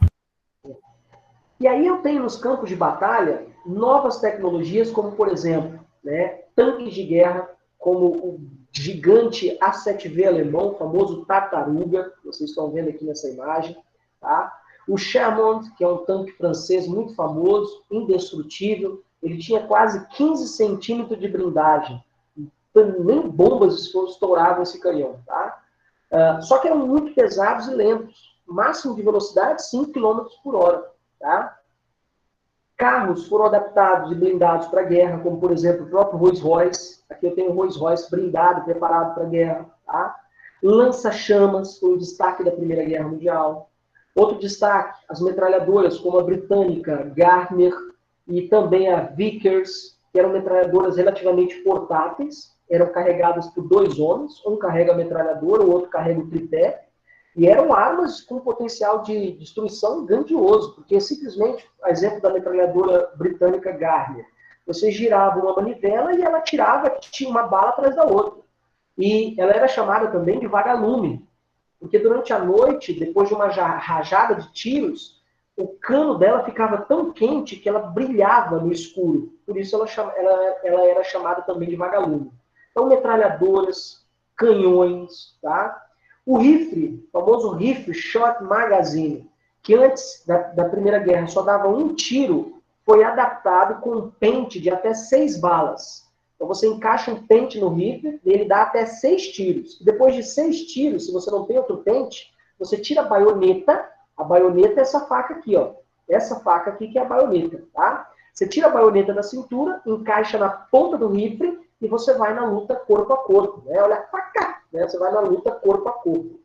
E aí eu tenho nos campos de batalha novas tecnologias, como, por exemplo, né, tanques de guerra, como o gigante A7V alemão, o famoso Tartaruga, que vocês estão vendo aqui nessa imagem. Tá? O Chaumont, que é um tanque francês muito famoso, indestrutível. Ele tinha quase 15 centímetros de blindagem. Nem bombas estouravam esse canhão. Tá? Só que eram muito pesados e lentos. Máximo de velocidade, 5 km por hora. Tá? Carros foram adaptados e blindados para a guerra, como, por exemplo, o próprio Rolls-Royce. Aqui eu tenho o Rolls-Royce blindado, preparado para a guerra. Tá? Lança-chamas foi o destaque da Primeira Guerra Mundial. Outro destaque, as metralhadoras, como a britânica Gardner e também a Vickers, que eram metralhadoras relativamente portáteis, eram carregadas por 2 homens, um carrega a metralhadora, o outro carrega o tripé. E eram armas com potencial de destruição grandioso, porque simplesmente, a exemplo da metralhadora britânica Gardner, você girava uma manivela e ela tirava, tinha uma bala atrás da outra. E ela era chamada também de vagalume, porque durante a noite, depois de uma rajada de tiros, o cano dela ficava tão quente que ela brilhava no escuro. Por isso ela era chamada também de vagalume. Então, metralhadoras, canhões, tá? O rifle, o famoso rifle Shot Magazine, que antes da Primeira Guerra só dava um tiro, foi adaptado com um pente de até 6 balas. Então você encaixa um pente no rifle e ele dá até 6 tiros. Depois de 6 tiros, se você não tem outro pente, você tira a baioneta. A baioneta é essa faca aqui, ó. Essa faca aqui que é a baioneta, tá? Você tira a baioneta da cintura, encaixa na ponta do rifle e você vai na luta corpo a corpo. Né? Olha, faca, né? Você vai na luta corpo a corpo.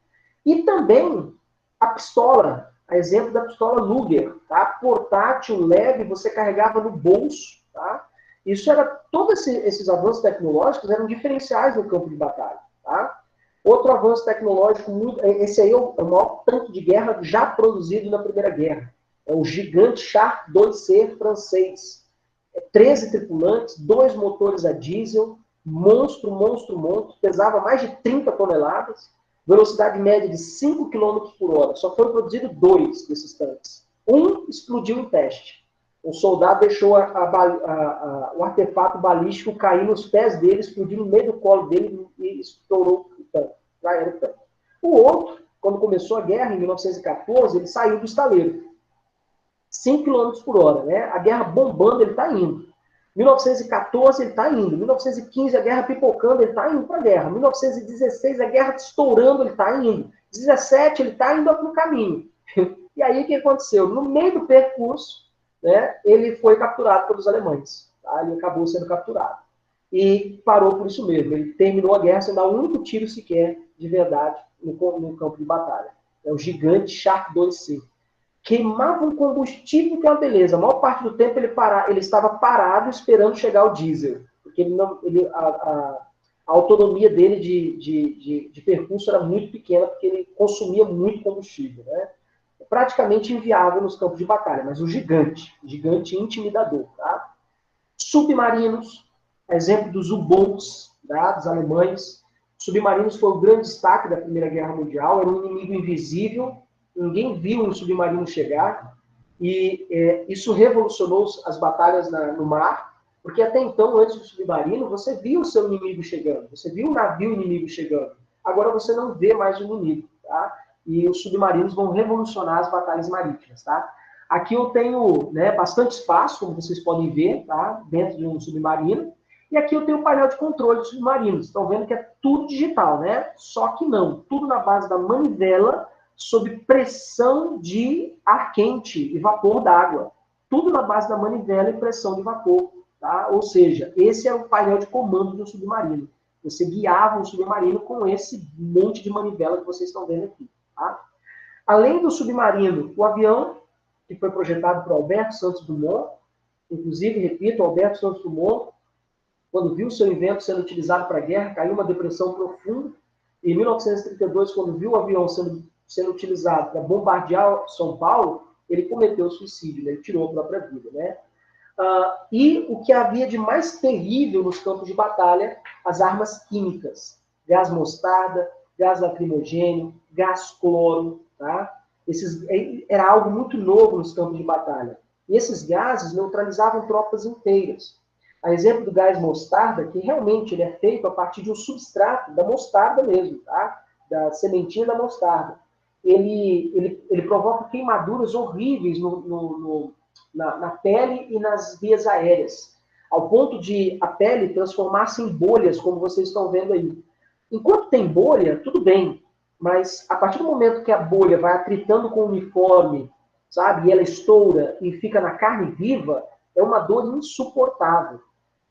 E também a pistola, a exemplo da pistola Luger, tá? Portátil, leve, você carregava no bolso, tá? Isso era, todos esses avanços tecnológicos eram diferenciais no campo de batalha, tá? Outro avanço tecnológico, esse aí é o maior tanque de guerra já produzido na Primeira Guerra. É o gigante Char 2C francês. 13 tripulantes, 2 motores a diesel, monstro, pesava mais de 30 toneladas, velocidade média de 5 km por hora. Só foram produzidos 2 desses tanques. Um explodiu em teste. Um soldado deixou o artefato balístico cair nos pés dele, explodiu no meio do colo dele e estourou o tanque. Já era o tanque. O outro, quando começou a guerra, em 1914, ele saiu do estaleiro. 5 km por hora, né? A guerra bombando, ele está indo. 1914, ele está indo. 1915, a guerra pipocando, ele está indo para a guerra. 1916, a guerra estourando, ele está indo. 17, ele está indo para o caminho. E aí, o que aconteceu? No meio do percurso, né, ele foi capturado pelos alemães. Tá? Ele acabou sendo capturado. E parou por isso mesmo. Ele terminou a guerra sem dar um único tiro sequer de verdade no campo de batalha. É o gigante Shark 2C. Queimava um combustível que é uma beleza. A maior parte do tempo ele estava parado esperando chegar o diesel. Porque a autonomia dele de percurso era muito pequena, porque ele consumia muito combustível. Né? É praticamente inviável nos campos de batalha, mas o gigante intimidador. Tá? Submarinos, exemplo dos U-Boats, tá? Dos alemães. Submarinos foi o grande destaque da Primeira Guerra Mundial, era um inimigo invisível, ninguém viu um submarino chegar, e isso revolucionou as batalhas no mar, porque até então, antes do submarino, você via o seu inimigo chegando, você via um navio inimigo chegando. Agora você não vê mais o inimigo, tá? E os submarinos vão revolucionar as batalhas marítimas, tá? Aqui eu tenho, né, bastante espaço, como vocês podem ver, tá? Dentro de um submarino. E aqui eu tenho o painel de controle dos submarinos. Estão vendo que é tudo digital, né? Só que não. Tudo na base da manivela, sob pressão de ar quente e vapor d'água. Tudo na base da manivela e pressão de vapor. Tá? Ou seja, esse é o painel de comando do submarino. Você guiava um submarino com esse monte de manivela que vocês estão vendo aqui. Tá? Além do submarino, o avião, que foi projetado por Alberto Santos Dumont, inclusive, repito, Alberto Santos Dumont, quando viu seu invento sendo utilizado para a guerra, caiu uma depressão profunda. Em 1932, quando viu o avião sendo utilizado para bombardear São Paulo, ele cometeu suicídio, né? Ele tirou a própria vida. Né? E o que havia de mais terrível nos campos de batalha, as armas químicas. Gás mostarda, gás lacrimogênio, gás cloro. Tá? Era algo muito novo nos campos de batalha. E esses gases neutralizavam tropas inteiras. A exemplo do gás mostarda, que realmente ele é feito a partir de um substrato da mostarda mesmo, tá? Da sementinha da mostarda. Ele provoca queimaduras horríveis na pele e nas vias aéreas, ao ponto de a pele transformar-se em bolhas, como vocês estão vendo aí. Enquanto tem bolha, tudo bem, mas a partir do momento que a bolha vai atritando com o uniforme, sabe, e ela estoura e fica na carne viva, é uma dor insuportável.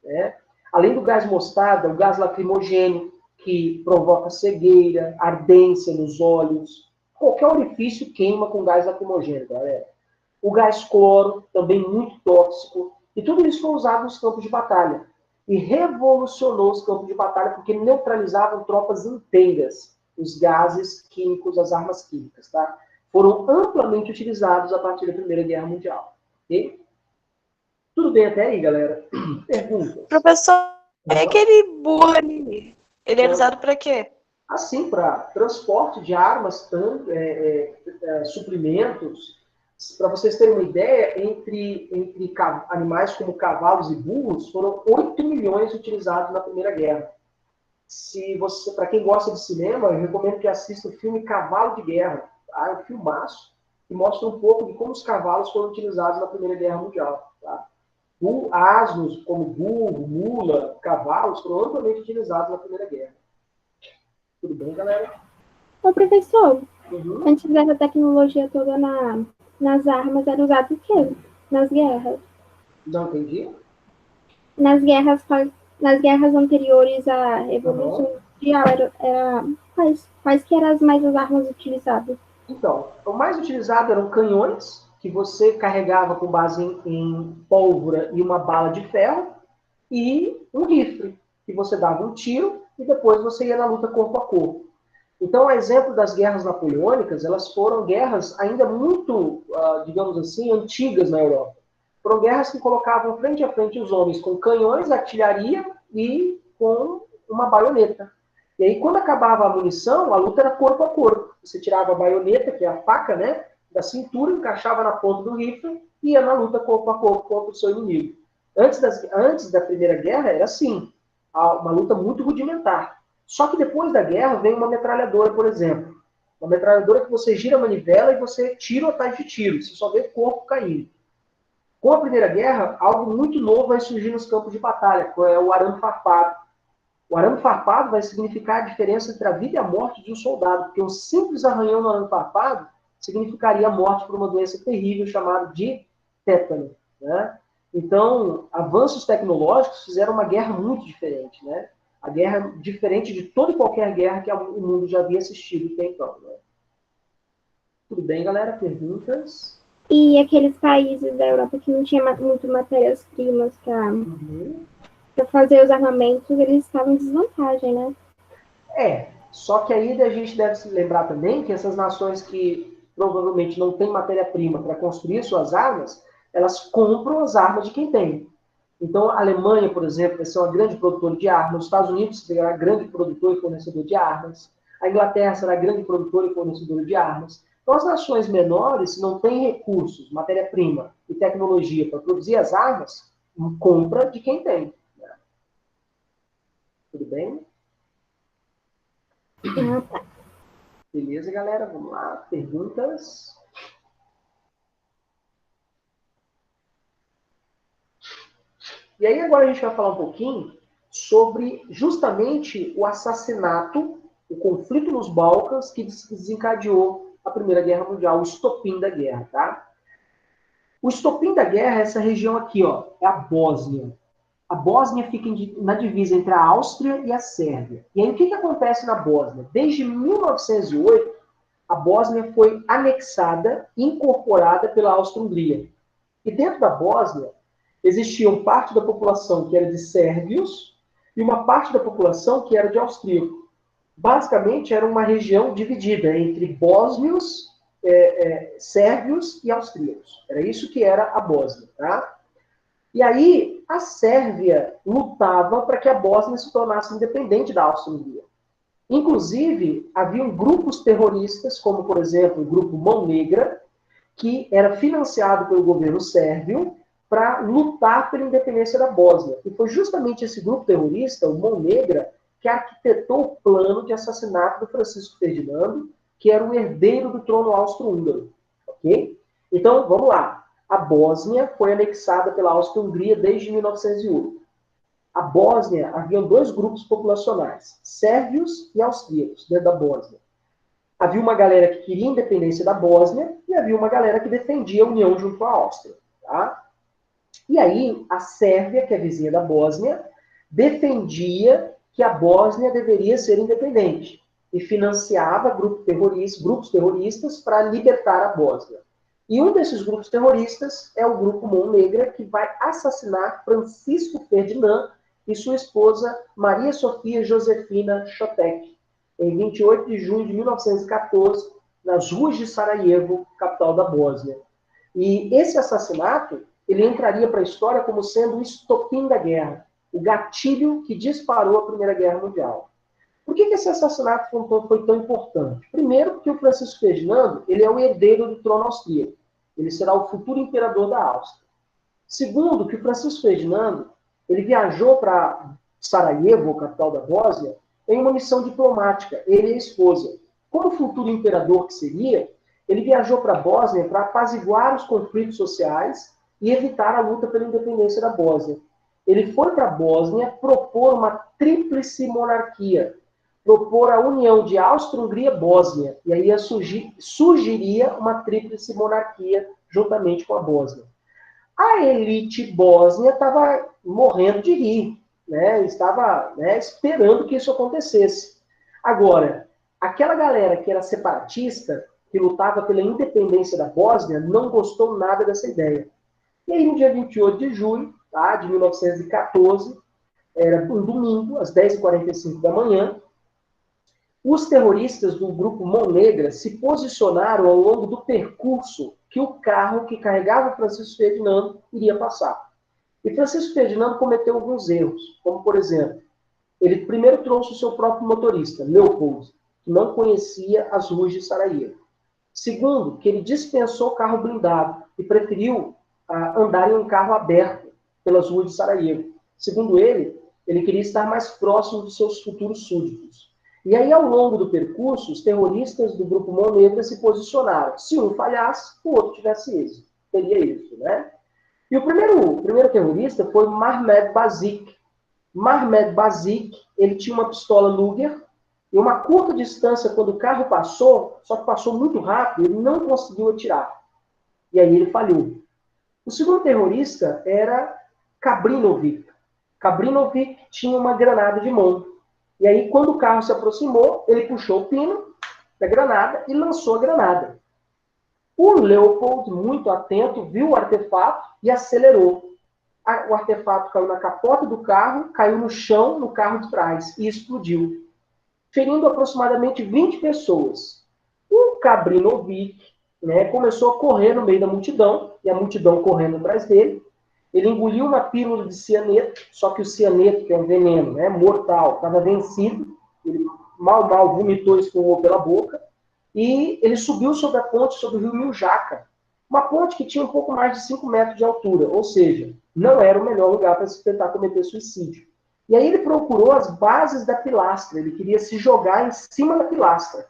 Né? Além do gás mostarda, o gás lacrimogênio, que provoca cegueira, ardência nos olhos. Qualquer orifício queima com gás lacrimogênio, galera. O gás cloro, também muito tóxico. E tudo isso foi usado nos campos de batalha. E revolucionou os campos de batalha porque neutralizavam tropas inteiras. Os gases químicos, as armas químicas. Tá? Foram amplamente utilizados a partir da Primeira Guerra Mundial. Ok? Tudo bem até aí, galera? Perguntas? Professor, é aquele burro ali. Ele é usado para quê? Assim, para transporte de armas, suprimentos. Para vocês terem uma ideia, entre animais como cavalos e burros, foram 8 milhões utilizados na Primeira Guerra. Se você, para quem gosta de cinema, eu recomendo que assista o filme Cavalo de Guerra. Tá? É um filmaço que mostra um pouco de como os cavalos foram utilizados na Primeira Guerra Mundial. Tá? Asnos, como burro, mula, cavalos, foram amplamente utilizados na Primeira Guerra. Tudo bem, galera? Ô, professor, Uhum. antes dessa tecnologia toda nas armas, era usado o quê? Nas guerras? Não entendi? Nas guerras anteriores à Revolução Industrial, quais que eram as armas utilizadas? Então, o mais utilizado eram canhões, que você carregava com base em pólvora e uma bala de ferro, e um rifle, que você dava um tiro e depois você ia na luta corpo a corpo. Então, a exemplo das guerras napoleônicas, elas foram guerras ainda muito, digamos assim, antigas na Europa. Foram guerras que colocavam frente a frente os homens com canhões, artilharia e com uma baioneta. E aí, quando acabava a munição, a luta era corpo a corpo. Você tirava a baioneta, que é a faca, né, da cintura, encaixava na ponta do rifle e ia na luta corpo a corpo contra o seu inimigo. Antes da Primeira Guerra, era assim, uma luta muito rudimentar. Só que depois da guerra vem uma metralhadora, por exemplo. Uma metralhadora que você gira a manivela e você tira atrás de tiro. Você só vê o corpo caindo. Com a Primeira Guerra, algo muito novo vai surgir nos campos de batalha, que é o arame farpado. O arame farpado vai significar a diferença entre a vida e a morte de um soldado, porque um simples arranhão no arame farpado significaria a morte por uma doença terrível chamada de tétano. Né? Então, avanços tecnológicos fizeram uma guerra muito diferente. Né? A guerra diferente de toda e qualquer guerra que o mundo já havia assistido até então. Né? Tudo bem, galera? Perguntas? E aqueles países da Europa que não tinham muito matérias-primas para fazer os armamentos, eles estavam em desvantagem, né? Só que aí a gente deve se lembrar também que essas nações que provavelmente não têm matéria-prima para construir suas armas, elas compram as armas de quem tem. Então, a Alemanha, por exemplo, vai ser uma grande produtora de armas, os Estados Unidos será grande produtor e fornecedor de armas, a Inglaterra será grande produtora e fornecedora de armas. Então, as nações menores, se não têm recursos, matéria-prima e tecnologia para produzir as armas, compra de quem tem. Tudo bem? Beleza, galera? Vamos lá. Perguntas? E aí agora a gente vai falar um pouquinho sobre justamente o assassinato, o conflito nos Balcãs que desencadeou a Primeira Guerra Mundial, o estopim da guerra, tá? O estopim da guerra é essa região aqui, ó, é a Bósnia. A Bósnia fica na divisa entre a Áustria e a Sérvia. E aí o que acontece na Bósnia? Desde 1908, a Bósnia foi anexada, incorporada pela Áustria-Hungria. E dentro da Bósnia, existiam parte da população que era de sérvios e uma parte da população que era de austríaco. Basicamente, era uma região dividida entre bósnios, sérvios e austríacos. Era isso que era a Bósnia. Tá? E aí, a Sérvia lutava para que a Bósnia se tornasse independente da Áustria-Hungria. Inclusive, haviam grupos terroristas, como, por exemplo, o grupo Mão Negra, que era financiado pelo governo sérvio para lutar pela independência da Bósnia. E foi justamente esse grupo terrorista, o Mão Negra, que arquitetou o plano de assassinato do Francisco Ferdinando, que era o herdeiro do trono austro-húngaro. Ok? Então, vamos lá. A Bósnia foi anexada pela Áustria-Hungria desde 1908. A Bósnia, havia dois grupos populacionais, sérvios e austríacos, dentro da Bósnia. Havia uma galera que queria a independência da Bósnia e havia uma galera que defendia a união junto à Áustria. Tá? E aí, a Sérvia, que é vizinha da Bósnia, defendia que a Bósnia deveria ser independente e financiava grupos terroristas para libertar a Bósnia. E um desses grupos terroristas é o grupo Mão Negra, que vai assassinar Francisco Ferdinand e sua esposa Maria Sofia Josefina Chotek, em 28 de junho de 1914, nas ruas de Sarajevo, capital da Bósnia. E esse assassinato, ele entraria para a história como sendo o estopim da guerra, o gatilho que disparou a Primeira Guerra Mundial. Por que esse assassinato foi tão importante? Primeiro, porque o Francisco Ferdinando, ele é o herdeiro do trono austríaco. Ele será o futuro imperador da Áustria. Segundo, que o Francisco Ferdinando, ele viajou para Sarajevo, capital da Bósnia, em uma missão diplomática, ele e a esposa. Como futuro imperador que seria, ele viajou para a Bósnia para apaziguar os conflitos sociais e evitar a luta pela independência da Bósnia. Ele foi para a Bósnia propor uma tríplice monarquia, propor a união de Áustria-Hungria e Bósnia, e aí surgiria uma tríplice monarquia juntamente com a Bósnia. A elite bósnia estava morrendo de rir, né? Estava, né, esperando que isso acontecesse. Agora, aquela galera que era separatista, que lutava pela independência da Bósnia, não gostou nada dessa ideia. E aí, no dia 28 de julho, tá, de 1914, era um domingo, às 10h45 da manhã, os terroristas do grupo Mão Negra se posicionaram ao longo do percurso que o carro que carregava Francisco Ferdinando iria passar. E Francisco Ferdinando cometeu alguns erros, como, por exemplo, ele primeiro trouxe o seu próprio motorista, Leopold, que não conhecia as ruas de Sarajevo. Segundo, que ele dispensou o carro blindado e preferiu andar em um carro aberto pelas ruas de Sarajevo. Segundo ele queria estar mais próximo dos seus futuros súditos. E aí, ao longo do percurso, os terroristas do grupo Mão Negra se posicionaram. Se um falhasse, o outro tivesse êxito. Teria isso, né? E o primeiro terrorista foi Mahmed Bazik. Mahmed Bazik, ele tinha uma pistola Luger, e uma curta distância, quando o carro passou, só que passou muito rápido, ele não conseguiu atirar. E aí ele falhou. O segundo terrorista era Kabrinovic. Kabrinovic tinha uma granada de mão. E aí, quando o carro se aproximou, ele puxou o pino da granada e lançou a granada. O Leopold, muito atento, viu o artefato e acelerou. O artefato caiu na capota do carro, caiu no chão, no carro de trás, e explodiu, ferindo aproximadamente 20 pessoas. O Kabrinovic, né, começou a correr no meio da multidão, e a multidão correndo atrás dele. Ele engoliu uma pílula de cianeto, só que o cianeto, que é um veneno, né, mortal, estava vencido. Ele mal vomitou e espumou pela boca. E ele subiu sobre a ponte sobre o rio Miljaca. Uma ponte que tinha um pouco mais de 5 metros de altura. Ou seja, não era o melhor lugar para se tentar cometer suicídio. E aí ele procurou as bases da pilastra. Ele queria se jogar em cima da pilastra.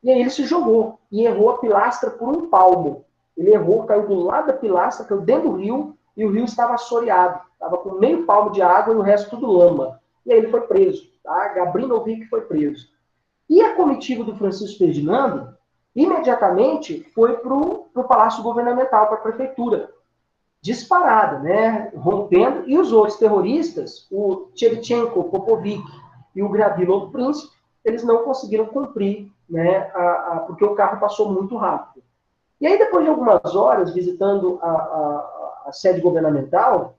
E aí ele se jogou. E errou a pilastra por um palmo. Ele errou, caiu do lado da pilastra, caiu dentro do rio. E o rio estava assoreado, estava com meio palmo de água e o resto tudo lama. E aí ele foi preso, tá? Gabrinovic foi preso. E a comitiva do Francisco Ferdinando, imediatamente, foi para o Palácio Governamental, para a prefeitura. Disparada, né? Rompendo. E os outros terroristas, o Tchevchenko, o Popovic e o Gravilov Príncipe, eles não conseguiram cumprir, né? Porque o carro passou muito rápido. E aí, depois de algumas horas, visitando a sede governamental,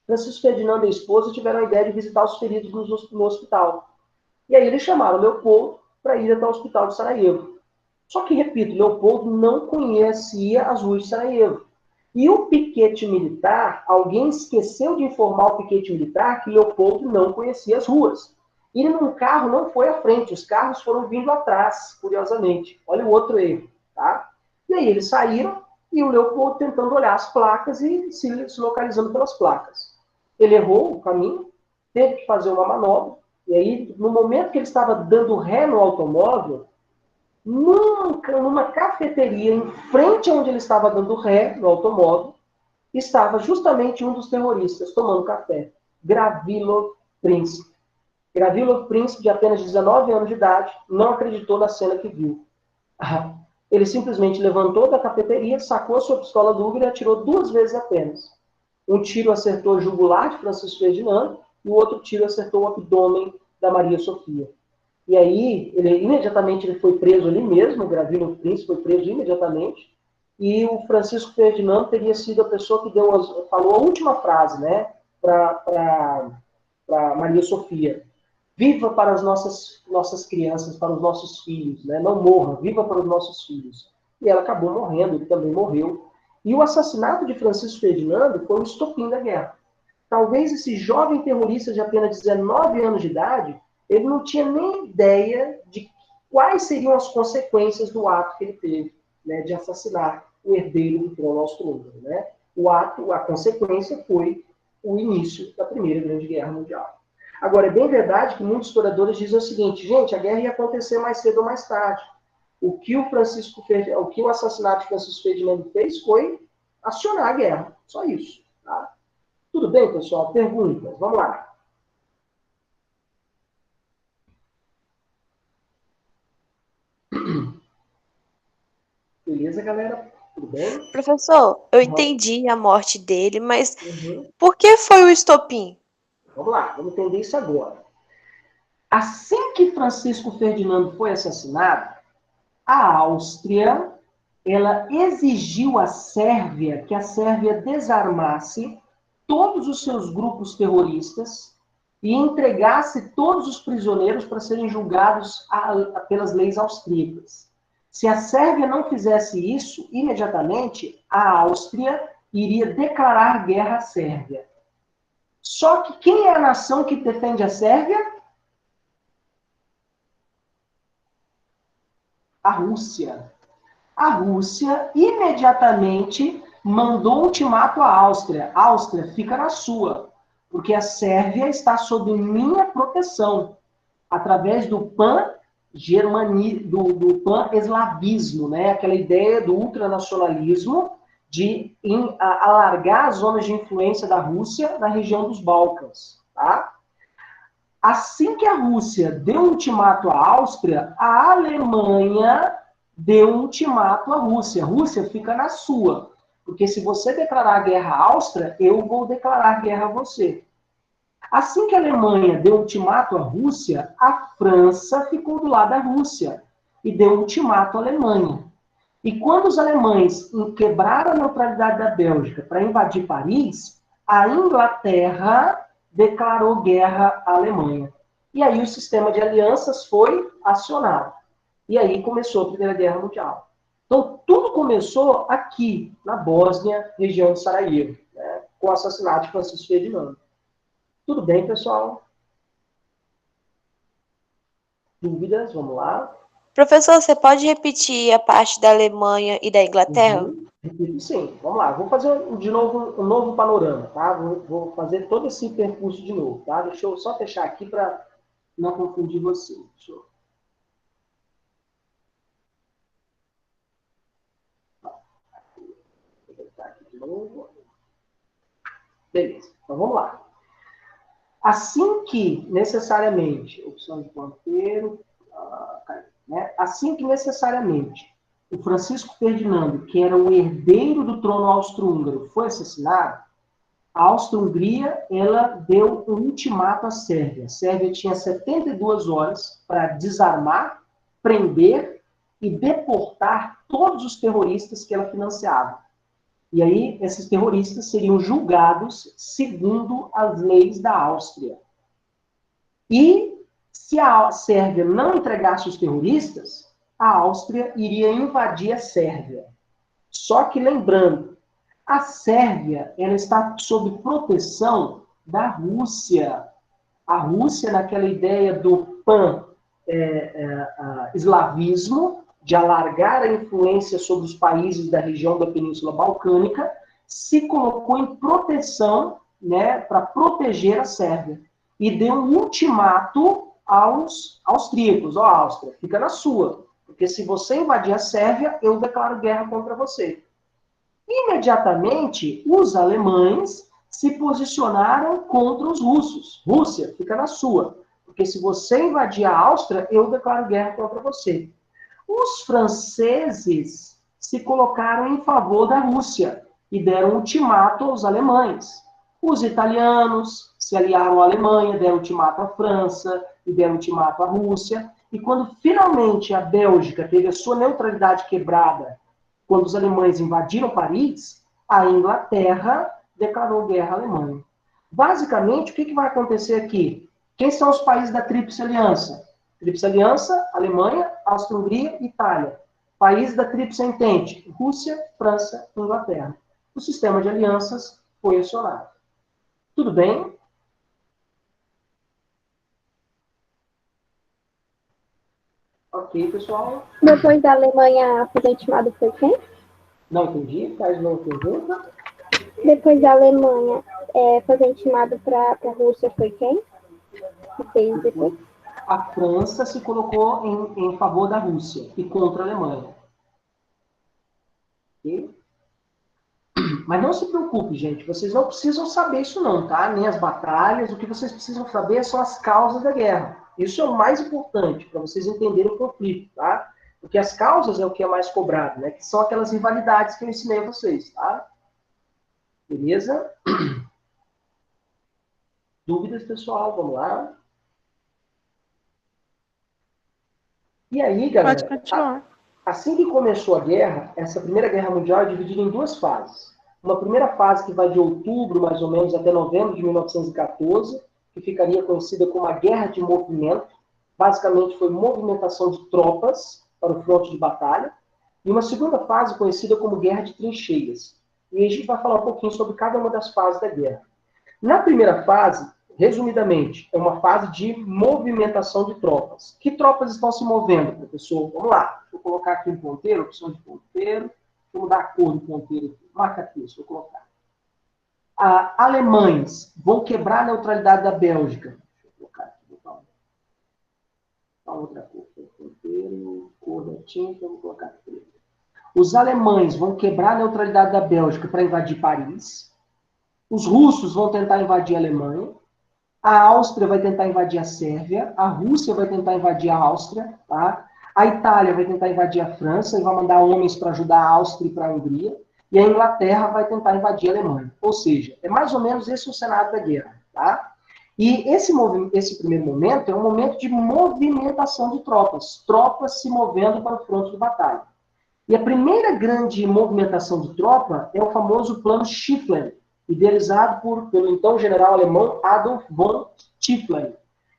Francisco Ferdinando e a esposa tiveram a ideia de visitar os feridos no hospital. E aí eles chamaram Leopoldo para ir até o hospital de Sarajevo. Só que, repito, Leopoldo não conhecia as ruas de Sarajevo. E o piquete militar, alguém esqueceu de informar o piquete militar que Leopoldo não conhecia as ruas. E num carro não foi à frente, os carros foram vindo atrás, curiosamente. Olha o outro erro, tá? E aí eles saíram, e o Leopoldo tentando olhar as placas e se localizando pelas placas. Ele errou o caminho, teve que fazer uma manobra, e aí, no momento que ele estava dando ré no automóvel, numa cafeteria, em frente onde ele estava dando ré no automóvel, estava justamente um dos terroristas tomando café, Gravilov Príncipe. Gravilov Príncipe, de apenas 19 anos de idade, não acreditou na cena que viu. Ele simplesmente levantou da cafeteria, sacou a sua pistola Luger e atirou 2 vezes apenas. Um tiro acertou o jugular de Francisco Ferdinando e o outro tiro acertou o abdômen da Maria Sofia. E aí, imediatamente ele foi preso ali mesmo, o Gravilov Príncipe foi preso imediatamente, e o Francisco Ferdinando teria sido a pessoa que falou a última frase, né, para Maria Sofia. Viva para as nossas crianças, para os nossos filhos, né? Não morra, viva para os nossos filhos. E ela acabou morrendo, ele também morreu. E o assassinato de Francisco Ferdinando foi o estopim da guerra. Talvez esse jovem terrorista de apenas 19 anos de idade, ele não tinha nem ideia de quais seriam as consequências do ato que ele teve, né, de assassinar o herdeiro do trono austro-húngaro, né? A consequência foi o início da Primeira Grande Guerra Mundial. Agora, é bem verdade que muitos historiadores dizem o seguinte, gente, a guerra ia acontecer mais cedo ou mais tarde. O que o assassinato de Francisco Ferdinando fez foi acionar a guerra. Só isso. Tá? Tudo bem, pessoal? Perguntas? Vamos lá. Beleza, galera? Tudo bem? Professor, eu Uhum. entendi a morte dele, mas Uhum. por que foi o estopim? Vamos lá, vamos entender isso agora. Assim que Francisco Ferdinando foi assassinado, a Áustria, ela exigiu à Sérvia que a Sérvia desarmasse todos os seus grupos terroristas e entregasse todos os prisioneiros para serem julgados pelas leis austríacas. Se a Sérvia não fizesse isso, imediatamente a Áustria iria declarar guerra à Sérvia. Só que quem é a nação que defende a Sérvia? A Rússia. A Rússia imediatamente mandou um ultimato à Áustria. Áustria, fica na sua, porque a Sérvia está sob minha proteção, através do do pan-eslavismo, né? Aquela ideia do ultranacionalismo de alargar as zonas de influência da Rússia na região dos Balcãs. Tá? Assim que a Rússia deu um ultimato à Áustria, a Alemanha deu um ultimato à Rússia. Rússia, fica na sua. Porque se você declarar guerra à Áustria, eu vou declarar guerra a você. Assim que a Alemanha deu um ultimato à Rússia, a França ficou do lado da Rússia e deu um ultimato à Alemanha. E quando os alemães quebraram a neutralidade da Bélgica para invadir Paris, a Inglaterra declarou guerra à Alemanha. E aí o sistema de alianças foi acionado. E aí começou a Primeira Guerra Mundial. Então, tudo começou aqui, na Bósnia, região de Sarajevo, né, com o assassinato de Francisco Ferdinando. Tudo bem, pessoal? Dúvidas? Vamos lá. Professor, você pode repetir a parte da Alemanha e da Inglaterra? Uhum. Repito, sim. Vamos lá. Vou fazer de novo um novo panorama, tá? Vou fazer todo esse percurso de novo, tá? Deixa eu só fechar aqui para não confundir você. Deixa eu... Vou botar aqui de novo. Beleza. Então, vamos lá. Assim que necessariamente, opção de ponteiro, né? Assim que necessariamente o Francisco Ferdinando, que era o herdeiro do trono austro-húngaro, foi assassinado, a Áustria-Hungria ela deu um ultimato à Sérvia. A Sérvia tinha 72 horas para desarmar, prender e deportar todos os terroristas que ela financiava. E aí, esses terroristas seriam julgados segundo as leis da Áustria. E se a Sérvia não entregasse os terroristas, a Áustria iria invadir a Sérvia. Só que lembrando, a Sérvia ela está sob proteção da Rússia. A Rússia, naquela ideia do pan-eslavismo, de alargar a influência sobre os países da região da Península Balcânica, se colocou em proteção, né, para proteger a Sérvia. E deu um ultimato aos austríacos. Ó, Áustria, fica na sua. Porque se você invadir a Sérvia, eu declaro guerra contra você. Imediatamente, os alemães se posicionaram contra os russos. Rússia, fica na sua. Porque se você invadir a Áustria, eu declaro guerra contra você. Os franceses se colocaram em favor da Rússia e deram um ultimato aos alemães. Os italianos se aliaram à Alemanha, deram ultimato à França e deram ultimato à Rússia. E quando finalmente a Bélgica teve a sua neutralidade quebrada, quando os alemães invadiram Paris, a Inglaterra declarou guerra à Alemanha. Basicamente, o que vai acontecer aqui? Quem são os países da Tríplice Aliança? Tríplice Aliança, Alemanha, Áustria-Hungria e Itália. Países da Tríplice Entente, Rússia, França e Inglaterra. O sistema de alianças foi acionado. Tudo bem? Ok, pessoal? Depois da Alemanha foi intimado foi quem? Não entendi? Faz uma pergunta. Depois da Alemanha foi intimado para a Rússia foi quem? que fez depois? A França se colocou em favor da Rússia e contra a Alemanha. Ok? Mas não se preocupe, gente. Vocês não precisam saber isso não, tá? Nem as batalhas. O que vocês precisam saber são as causas da guerra. Isso é o mais importante para vocês entenderem o conflito, tá? Porque as causas é o que é mais cobrado, né? Que são aquelas rivalidades que eu ensinei a vocês, tá? Beleza? Dúvidas, pessoal? Vamos lá. E aí, galera? Pode continuar. Assim que começou a guerra, essa Primeira Guerra Mundial é dividida em duas fases. Uma primeira fase que vai de outubro, mais ou menos, até novembro de 1914, que ficaria conhecida como a Guerra de Movimento. Basicamente foi movimentação de tropas para o fronte de batalha. E uma segunda fase conhecida como Guerra de Trincheiras. E a gente vai falar um pouquinho sobre cada uma das fases da guerra. Na primeira fase, resumidamente, é uma fase de movimentação de tropas. Que tropas estão se movendo, professor? Vamos lá. Deixa eu colocar aqui um ponteiro, opção de ponteiro. Deixa eu mudar a cor do ponteiro aqui. Marca aqui, deixa eu colocar. Alemães vão quebrar a neutralidade da Bélgica. Deixa eu colocar aqui. Vou botar outra cor. Ponteiro, cor da tinta, vou colocar aqui. Os alemães vão quebrar a neutralidade da Bélgica para invadir Paris. Os russos vão tentar invadir a Alemanha. A Áustria vai tentar invadir a Sérvia. A Rússia vai tentar invadir a Áustria. Tá? A Itália vai tentar invadir a França e vai mandar homens para ajudar a Áustria e para a Hungria. E a Inglaterra vai tentar invadir a Alemanha. Ou seja, é mais ou menos esse o cenário da guerra. Tá? E esse primeiro momento é um momento de movimentação de tropas. Tropas se movendo para o fronte de batalha. E a primeira grande movimentação de tropa é o famoso Plano Schiffler, idealizado pelo então general alemão Adolf von Schiffler.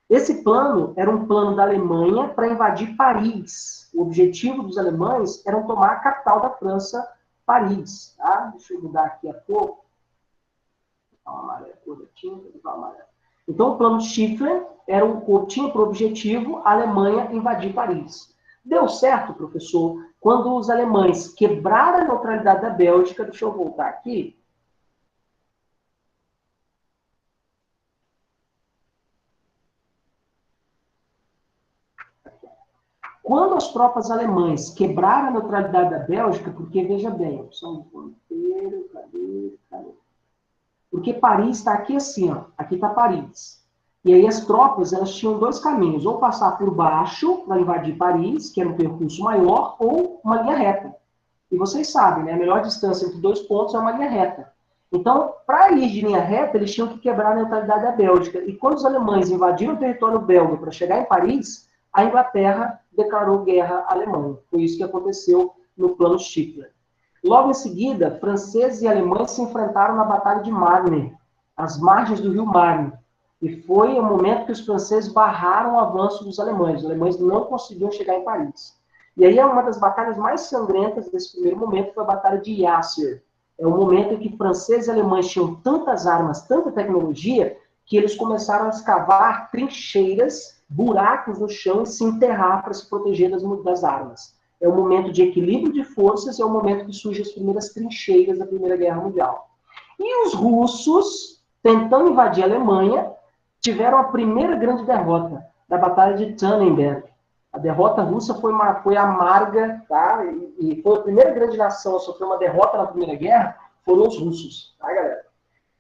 Esse plano era um plano da Alemanha para invadir Paris. O objetivo dos alemães era tomar a capital da França, Paris. Tá? Deixa eu mudar aqui a cor. Cor da tinta, então, o plano Schiffler tinha por objetivo a Alemanha invadir Paris. Deu certo, professor, quando os alemães quebraram a neutralidade da Bélgica. Deixa eu voltar aqui. Quando as tropas alemãs quebraram a neutralidade da Bélgica, porque, veja bem, opção de ponteiro, cadê? Porque Paris está aqui assim, ó. Aqui está Paris. E aí as tropas, elas tinham dois caminhos. Ou passar por baixo para invadir Paris, que era um percurso maior, ou uma linha reta. E vocês sabem, né? A melhor distância entre dois pontos é uma linha reta. Então, para ir de linha reta, eles tinham que quebrar a neutralidade da Bélgica. E quando os alemães invadiram o território belga para chegar em Paris, a Inglaterra declarou guerra à Alemanha. Foi isso que aconteceu no plano Schiffler. Logo em seguida, franceses e alemães se enfrentaram na Batalha de Marne, às margens do rio Marne. E foi o momento que os franceses barraram o avanço dos alemães. Os alemães não conseguiam chegar em Paris. E aí é uma das batalhas mais sangrentas desse primeiro momento, foi a Batalha de Yasser. É o momento em que franceses e alemães tinham tantas armas, tanta tecnologia, que eles começaram a escavar trincheiras, buracos no chão e se enterrar para se proteger das armas. É o momento de equilíbrio de forças, é o momento que surgem as primeiras trincheiras da Primeira Guerra Mundial. E os russos, tentando invadir a Alemanha, tiveram a primeira grande derrota, da Batalha de Tannenberg. A derrota russa foi amarga, tá? E foi a primeira grande nação a sofrer uma derrota na Primeira Guerra, foram os russos, tá, galera?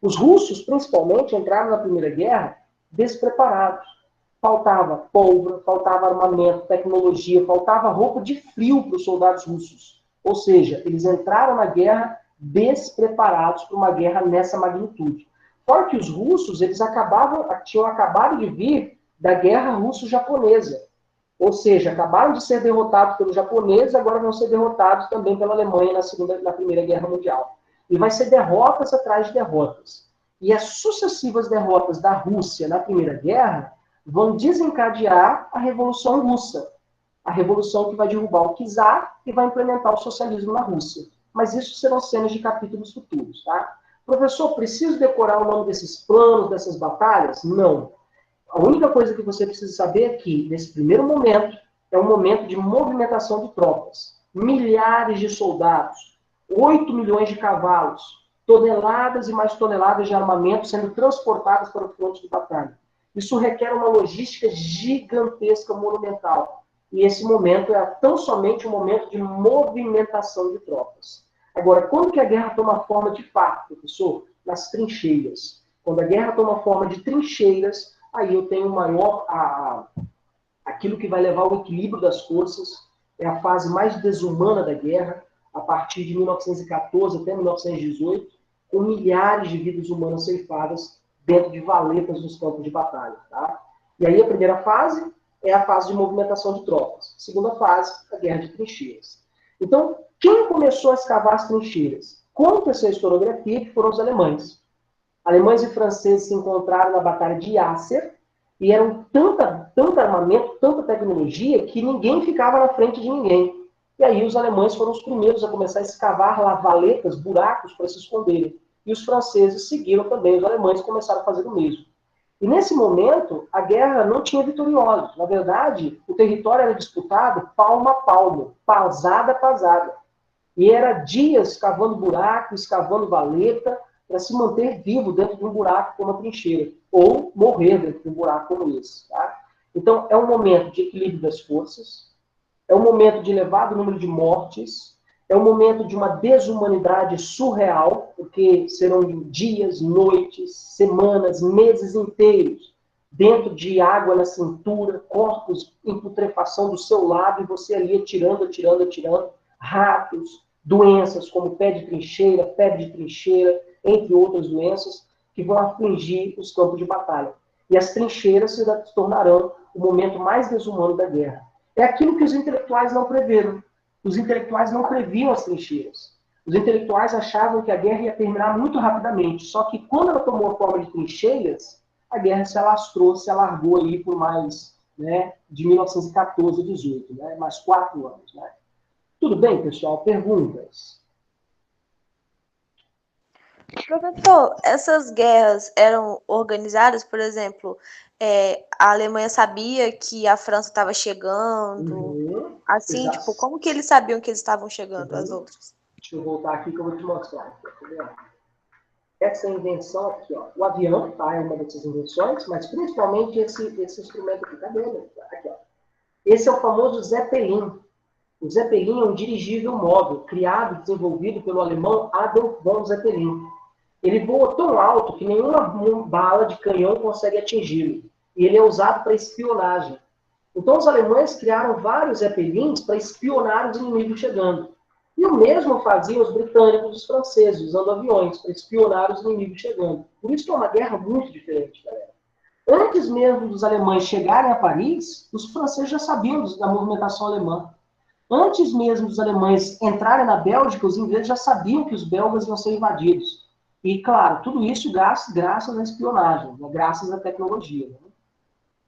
Os russos, principalmente, entraram na Primeira Guerra despreparados. Faltava pólvora, faltava armamento, tecnologia, faltava roupa de frio para os soldados russos. Ou seja, eles entraram na guerra despreparados para uma guerra nessa magnitude. Fora que os russos, eles tinham acabado de vir da guerra russo-japonesa. Ou seja, acabaram de ser derrotados pelos japoneses, agora vão ser derrotados também pela Alemanha na Primeira Guerra Mundial. E vai ser derrotas atrás de derrotas. E as sucessivas derrotas da Rússia na Primeira Guerra vão desencadear a Revolução Russa. A revolução que vai derrubar o czar e vai implementar o socialismo na Rússia. Mas isso serão cenas de capítulos futuros, tá? Professor, preciso decorar o nome desses planos, dessas batalhas? Não. A única coisa que você precisa saber é que, nesse primeiro momento, é um momento de movimentação de tropas. Milhares de soldados, 8 milhões de cavalos, toneladas e mais toneladas de armamento sendo transportadas para o fronte de batalha. Isso requer uma logística gigantesca, monumental. E esse momento é tão somente um momento de movimentação de tropas. Agora, quando que a guerra toma forma de fato, professor? Nas trincheiras. Quando a guerra toma forma de trincheiras, aí eu tenho aquilo que vai levar ao equilíbrio das forças, é a fase mais desumana da guerra, a partir de 1914 até 1918, com milhares de vidas humanas ceifadas dentro de valetas nos campos de batalha. Tá? E aí a primeira fase é a fase de movimentação de tropas. A segunda fase, a guerra de trincheiras. Então, quem começou a escavar as trincheiras? Conta-se a historiografia que foram os alemães. Alemães e franceses se encontraram na Batalha de Yasser e eram tanto armamento, tanta tecnologia, que ninguém ficava na frente de ninguém. E aí os alemães foram os primeiros a começar a escavar lá valetas, buracos para se esconderem. E os franceses seguiram também, os alemães começaram a fazer o mesmo. E nesse momento, a guerra não tinha vitoriosos. Na verdade, o território era disputado palmo a palmo, pasada a pasada. E era dias escavando buraco, escavando valeta, para se manter vivo dentro de um buraco como a trincheira, ou morrer dentro de um buraco como esse. Tá? Então, é um momento de equilíbrio das forças, é um momento de elevado número de mortes, é um momento de uma desumanidade surreal, porque serão dias, noites, semanas, meses inteiros, dentro de água na cintura, corpos em putrefação do seu lado, e você ali atirando, ratos, doenças como pé de trincheira, febre de trincheira, entre outras doenças, que vão afligir os campos de batalha. E as trincheiras se tornarão o momento mais desumano da guerra. É aquilo que os intelectuais não preveram. Os intelectuais não previam as trincheiras. Os intelectuais achavam que a guerra ia terminar muito rapidamente, só que quando ela tomou a forma de trincheiras, a guerra se alastrou, se alargou aí por mais, de 1914 a 18, mais 4 anos. Tudo bem, pessoal? Perguntas? Professor, essas guerras eram organizadas, por exemplo, a Alemanha sabia que a França estava chegando, assim, Exato. tipo, como que eles sabiam que eles estavam chegando, as outras? Deixa eu voltar aqui que eu vou te mostrar. Essa invenção aqui, ó, o avião, tá, é uma dessas invenções, mas principalmente esse instrumento aqui, cadê ele? Aqui, ó. Esse é o famoso Zeppelin. O Zeppelin é um dirigível móvel, criado e desenvolvido pelo alemão Adolf von Zeppelin. Ele voa tão alto que nenhuma bala de canhão consegue atingi-lo. E ele é usado para espionagem. Então os alemães criaram vários Zeppelins para espionar os inimigos chegando. E o mesmo faziam os britânicos e os franceses, usando aviões para espionar os inimigos chegando. Por isso que é uma guerra muito diferente, galera. Antes mesmo dos alemães chegarem a Paris, os franceses já sabiam da movimentação alemã. Antes mesmo dos alemães entrarem na Bélgica, os ingleses já sabiam que os belgas iam ser invadidos. E, claro, tudo isso graças à espionagem, graças à tecnologia.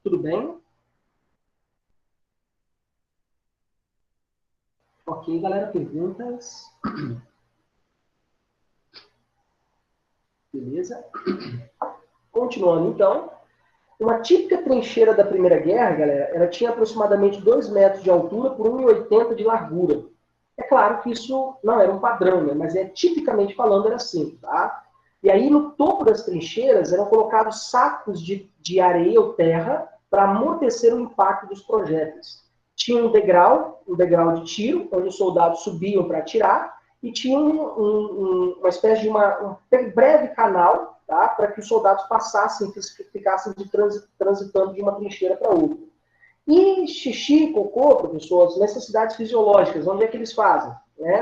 Tudo bem? Ok, galera, perguntas? Beleza? Continuando, então. Uma típica trincheira da Primeira Guerra, galera, ela tinha aproximadamente 2 metros de altura por 1,80 de largura. É claro que isso não era um padrão, mas tipicamente falando era assim, tá? E aí no topo das trincheiras eram colocados sacos de areia ou terra para amortecer o impacto dos projéteis. Tinha um degrau de tiro, onde os soldados subiam para atirar, e tinha uma espécie de um breve canal, tá, para que os soldados passassem, ficassem transitando de uma trincheira para outra. E xixi, cocô, professor, as necessidades fisiológicas, onde é que eles fazem?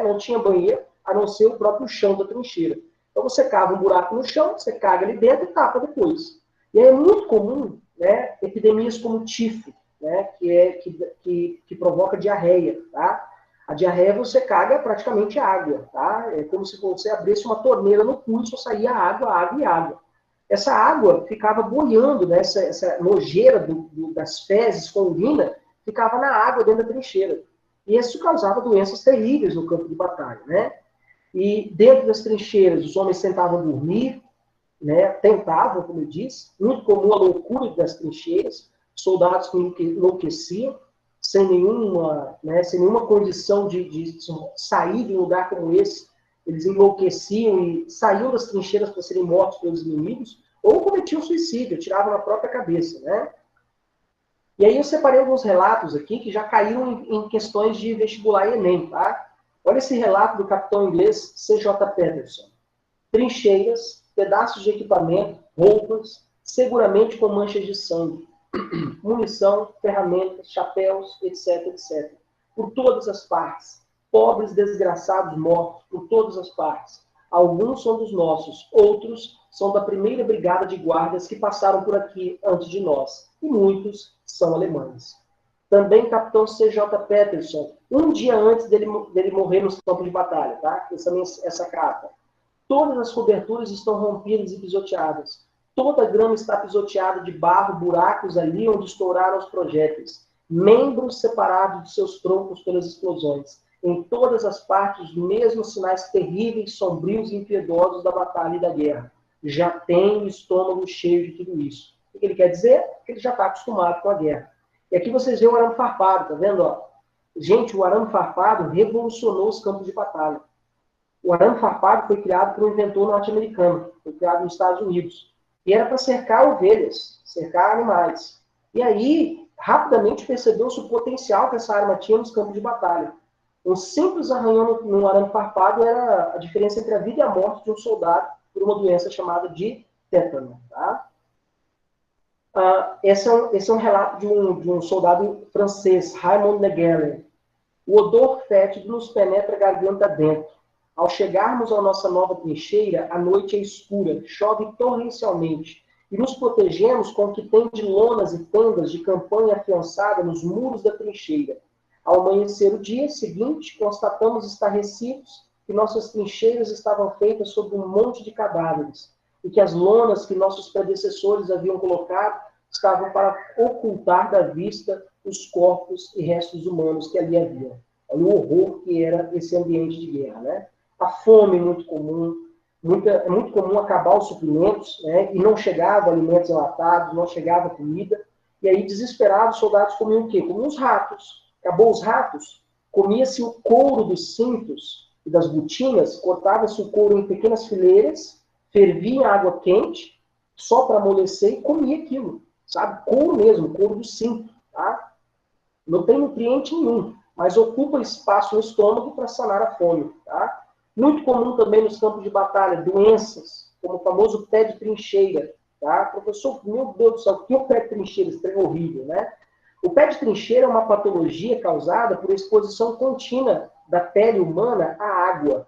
Não tinha banheiro, a não ser o próprio chão da trincheira. Então você cava um buraco no chão, você caga ali dentro e tapa depois. E aí é muito comum, epidemias como tifo, que provoca diarreia, tá? A diarreia você caga praticamente água, tá? É como se você abrisse uma torneira no cu e só saía água, água e água. Essa água ficava boiando, essa nojeira das fezes com urina ficava na água dentro da trincheira. E isso causava doenças terríveis no campo de batalha, E dentro das trincheiras, os homens tentavam dormir, tentavam, como eu disse, muito comum a loucura das trincheiras, soldados que enlouqueciam, sem nenhuma condição de sair de um lugar como esse, eles enlouqueciam e saíam das trincheiras para serem mortos pelos inimigos, ou cometiam suicídio, atiravam na própria cabeça, né? E aí eu separei alguns relatos aqui que já caíram em questões de vestibular e Enem, tá? Olha esse relato do capitão inglês C.J. Patterson. Trincheiras, pedaços de equipamento, roupas, seguramente com manchas de sangue, munição, ferramentas, chapéus, etc, etc. Por todas as partes. Pobres desgraçados mortos por todas as partes. Alguns são dos nossos, outros são da primeira brigada de guardas que passaram por aqui antes de nós. E muitos são alemães. Também capitão C.J. Patterson, um dia antes dele morrer nos campos de batalha, tá? Essa carta. Todas as coberturas estão rompidas e pisoteadas. Toda a grama está pisoteada de barro, buracos ali onde estouraram os projéteis. Membros separados de seus troncos pelas explosões. Em todas as partes, os mesmos sinais terríveis, sombrios e impiedosos da batalha e da guerra. Já tem o estômago cheio de tudo isso. O que ele quer dizer? Que ele já está acostumado com a guerra. E aqui vocês veem o arame farpado, tá vendo? Ó? Gente, o arame farpado revolucionou os campos de batalha. O arame farpado foi criado por um inventor norte-americano, foi criado nos Estados Unidos. E era para cercar ovelhas, cercar animais. E aí, rapidamente percebeu-se o potencial que essa arma tinha nos campos de batalha. Um simples arranhão no arame farpado era a diferença entre a vida e a morte de um soldado por uma doença chamada de tétano. Tá? Esse é um relato de um soldado francês, Raymond Legendre. O odor fétido nos penetra a garganta dentro. Ao chegarmos à nossa nova trincheira, a noite é escura, chove torrencialmente, e nos protegemos com o que tem de lonas e tendas de campanha afiançada nos muros da trincheira. Ao amanhecer o dia seguinte, constatamos estarrecidos que nossas trincheiras estavam feitas sobre um monte de cadáveres, e que as lonas que nossos predecessores haviam colocado estavam para ocultar da vista os corpos e restos humanos que ali havia. Olha o horror que era esse ambiente de guerra, né? A fome é muito comum, é muito comum acabar os suprimentos, né? E não chegava alimentos enlatados, não chegava comida, e aí, desesperados, os soldados comiam o quê? Comiam os ratos. Acabou os ratos, comia-se o couro dos cintos e das botinas, cortava-se o couro em pequenas fileiras, fervia em água quente, só para amolecer, e comia aquilo, sabe? Couro mesmo, couro do cinto, tá? Não tem nutriente nenhum, mas ocupa espaço no estômago para sanar a fome, tá? Muito comum também nos campos de batalha, doenças, como o famoso pé de trincheira, tá? Professor, meu Deus do céu, o que é o pé de trincheira? Isso é horrível, né? O pé de trincheira é uma patologia causada por exposição contínua da pele humana à água.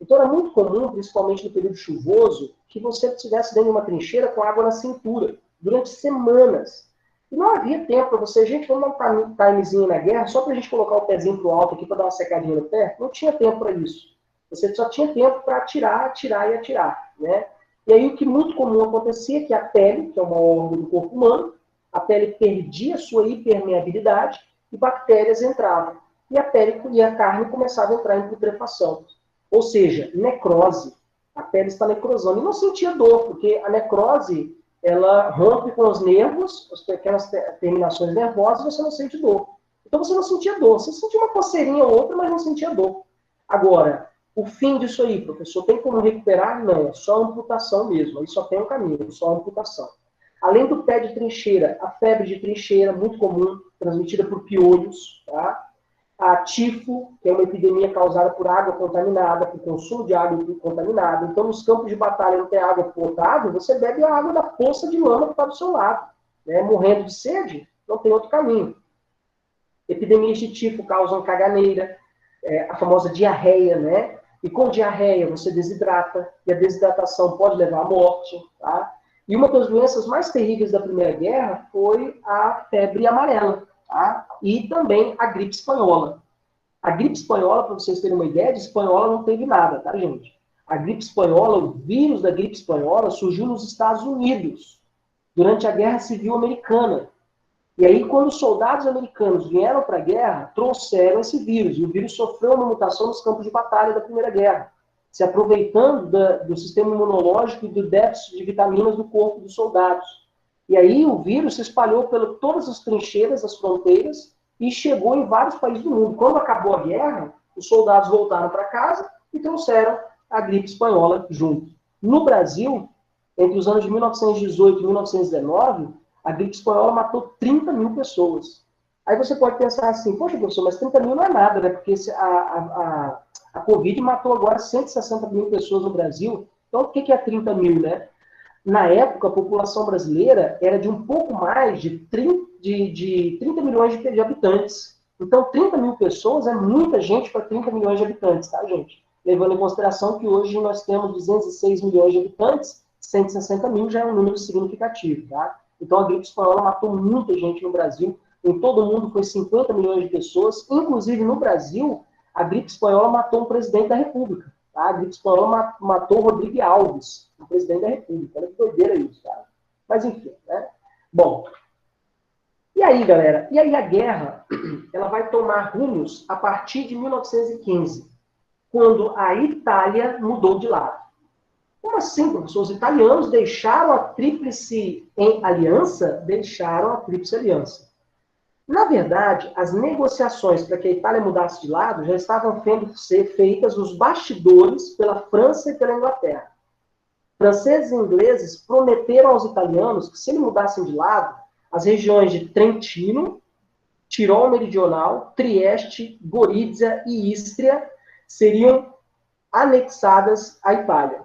Então era muito comum, principalmente no período chuvoso, que você estivesse dentro de uma trincheira com água na cintura, durante semanas. E não havia tempo para você, gente, vamos dar um timezinho na guerra, só para a gente colocar o pezinho para o alto aqui, para dar uma secadinha no pé. Não tinha tempo para isso. Você só tinha tempo para atirar, atirar e atirar, né? E aí o que muito comum acontecia é que a pele, que é uma órgão do corpo humano, a pele perdia sua impermeabilidade e bactérias entravam. E a pele e a carne começavam a entrar em putrefação. Ou seja, necrose. A pele está necrosando. E não sentia dor, porque a necrose, ela rompe com os nervos, as pequenas terminações nervosas, e você não sente dor. Então você não sentia dor. Você sentia uma coceirinha ou outra, mas não sentia dor. Agora, o fim disso aí, professor, tem como recuperar? Não, é só amputação mesmo. Aí só tem um caminho, só amputação. Além do pé de trincheira, a febre de trincheira, muito comum, transmitida por piolhos, tá? A tifo, que é uma epidemia causada por água contaminada, por consumo de água contaminada. Então, nos campos de batalha não tem água potável, você bebe a água da poça de lama que está do seu lado. Né? Morrendo de sede, não tem outro caminho. Epidemias de tifo causam caganeira, a famosa diarreia, né? E com diarreia você desidrata, e a desidratação pode levar à morte, tá? E uma das doenças mais terríveis da Primeira Guerra foi a febre amarela, tá? E também a gripe espanhola. A gripe espanhola, para vocês terem uma ideia, de espanhola não teve nada, tá, gente? A gripe espanhola, o vírus da gripe espanhola surgiu nos Estados Unidos, durante a Guerra Civil Americana. E aí, quando os soldados americanos vieram para a guerra, trouxeram esse vírus. E o vírus sofreu uma mutação nos campos de batalha da Primeira Guerra, se aproveitando do sistema imunológico e do déficit de vitaminas do corpo dos soldados. E aí o vírus se espalhou por todas as trincheiras, as fronteiras, e chegou em vários países do mundo. Quando acabou a guerra, os soldados voltaram para casa e trouxeram a gripe espanhola junto. No Brasil, entre os anos de 1918 e 1919, a gripe espanhola matou 30 mil pessoas. Aí você pode pensar assim, poxa, professor, mas 30 mil não é nada, né? Porque a Covid matou agora 160 mil pessoas no Brasil. Então, o que é 30 mil, né? Na época, a população brasileira era de um pouco mais de 30 milhões de habitantes. Então, 30 mil pessoas é muita gente para 30 milhões de habitantes, tá, gente? Levando em consideração que hoje nós temos 206 milhões de habitantes, 160 mil já é um número significativo, tá? Então, a gripe espanhola matou muita gente no Brasil. Em todo o mundo foi 50 milhões de pessoas. Inclusive, no Brasil, a gripe espanhola matou um presidente da República. Tá? A gripe espanhola matou Rodrigo Alves, o presidente da República. Olha que doideira isso, cara. Mas, enfim, né? Bom, e aí, galera? E aí a guerra, ela vai tomar rumos a partir de 1915, quando a Itália mudou de lado. Como assim, professor? Os italianos deixaram a Tríplice Aliança? Deixaram a Tríplice Aliança. Na verdade, as negociações para que a Itália mudasse de lado já estavam ser feitas nos bastidores pela França e pela Inglaterra. Franceses e ingleses prometeram aos italianos que, se eles mudassem de lado, as regiões de Trentino, Tirol Meridional, Trieste, Gorizia e Istria seriam anexadas à Itália.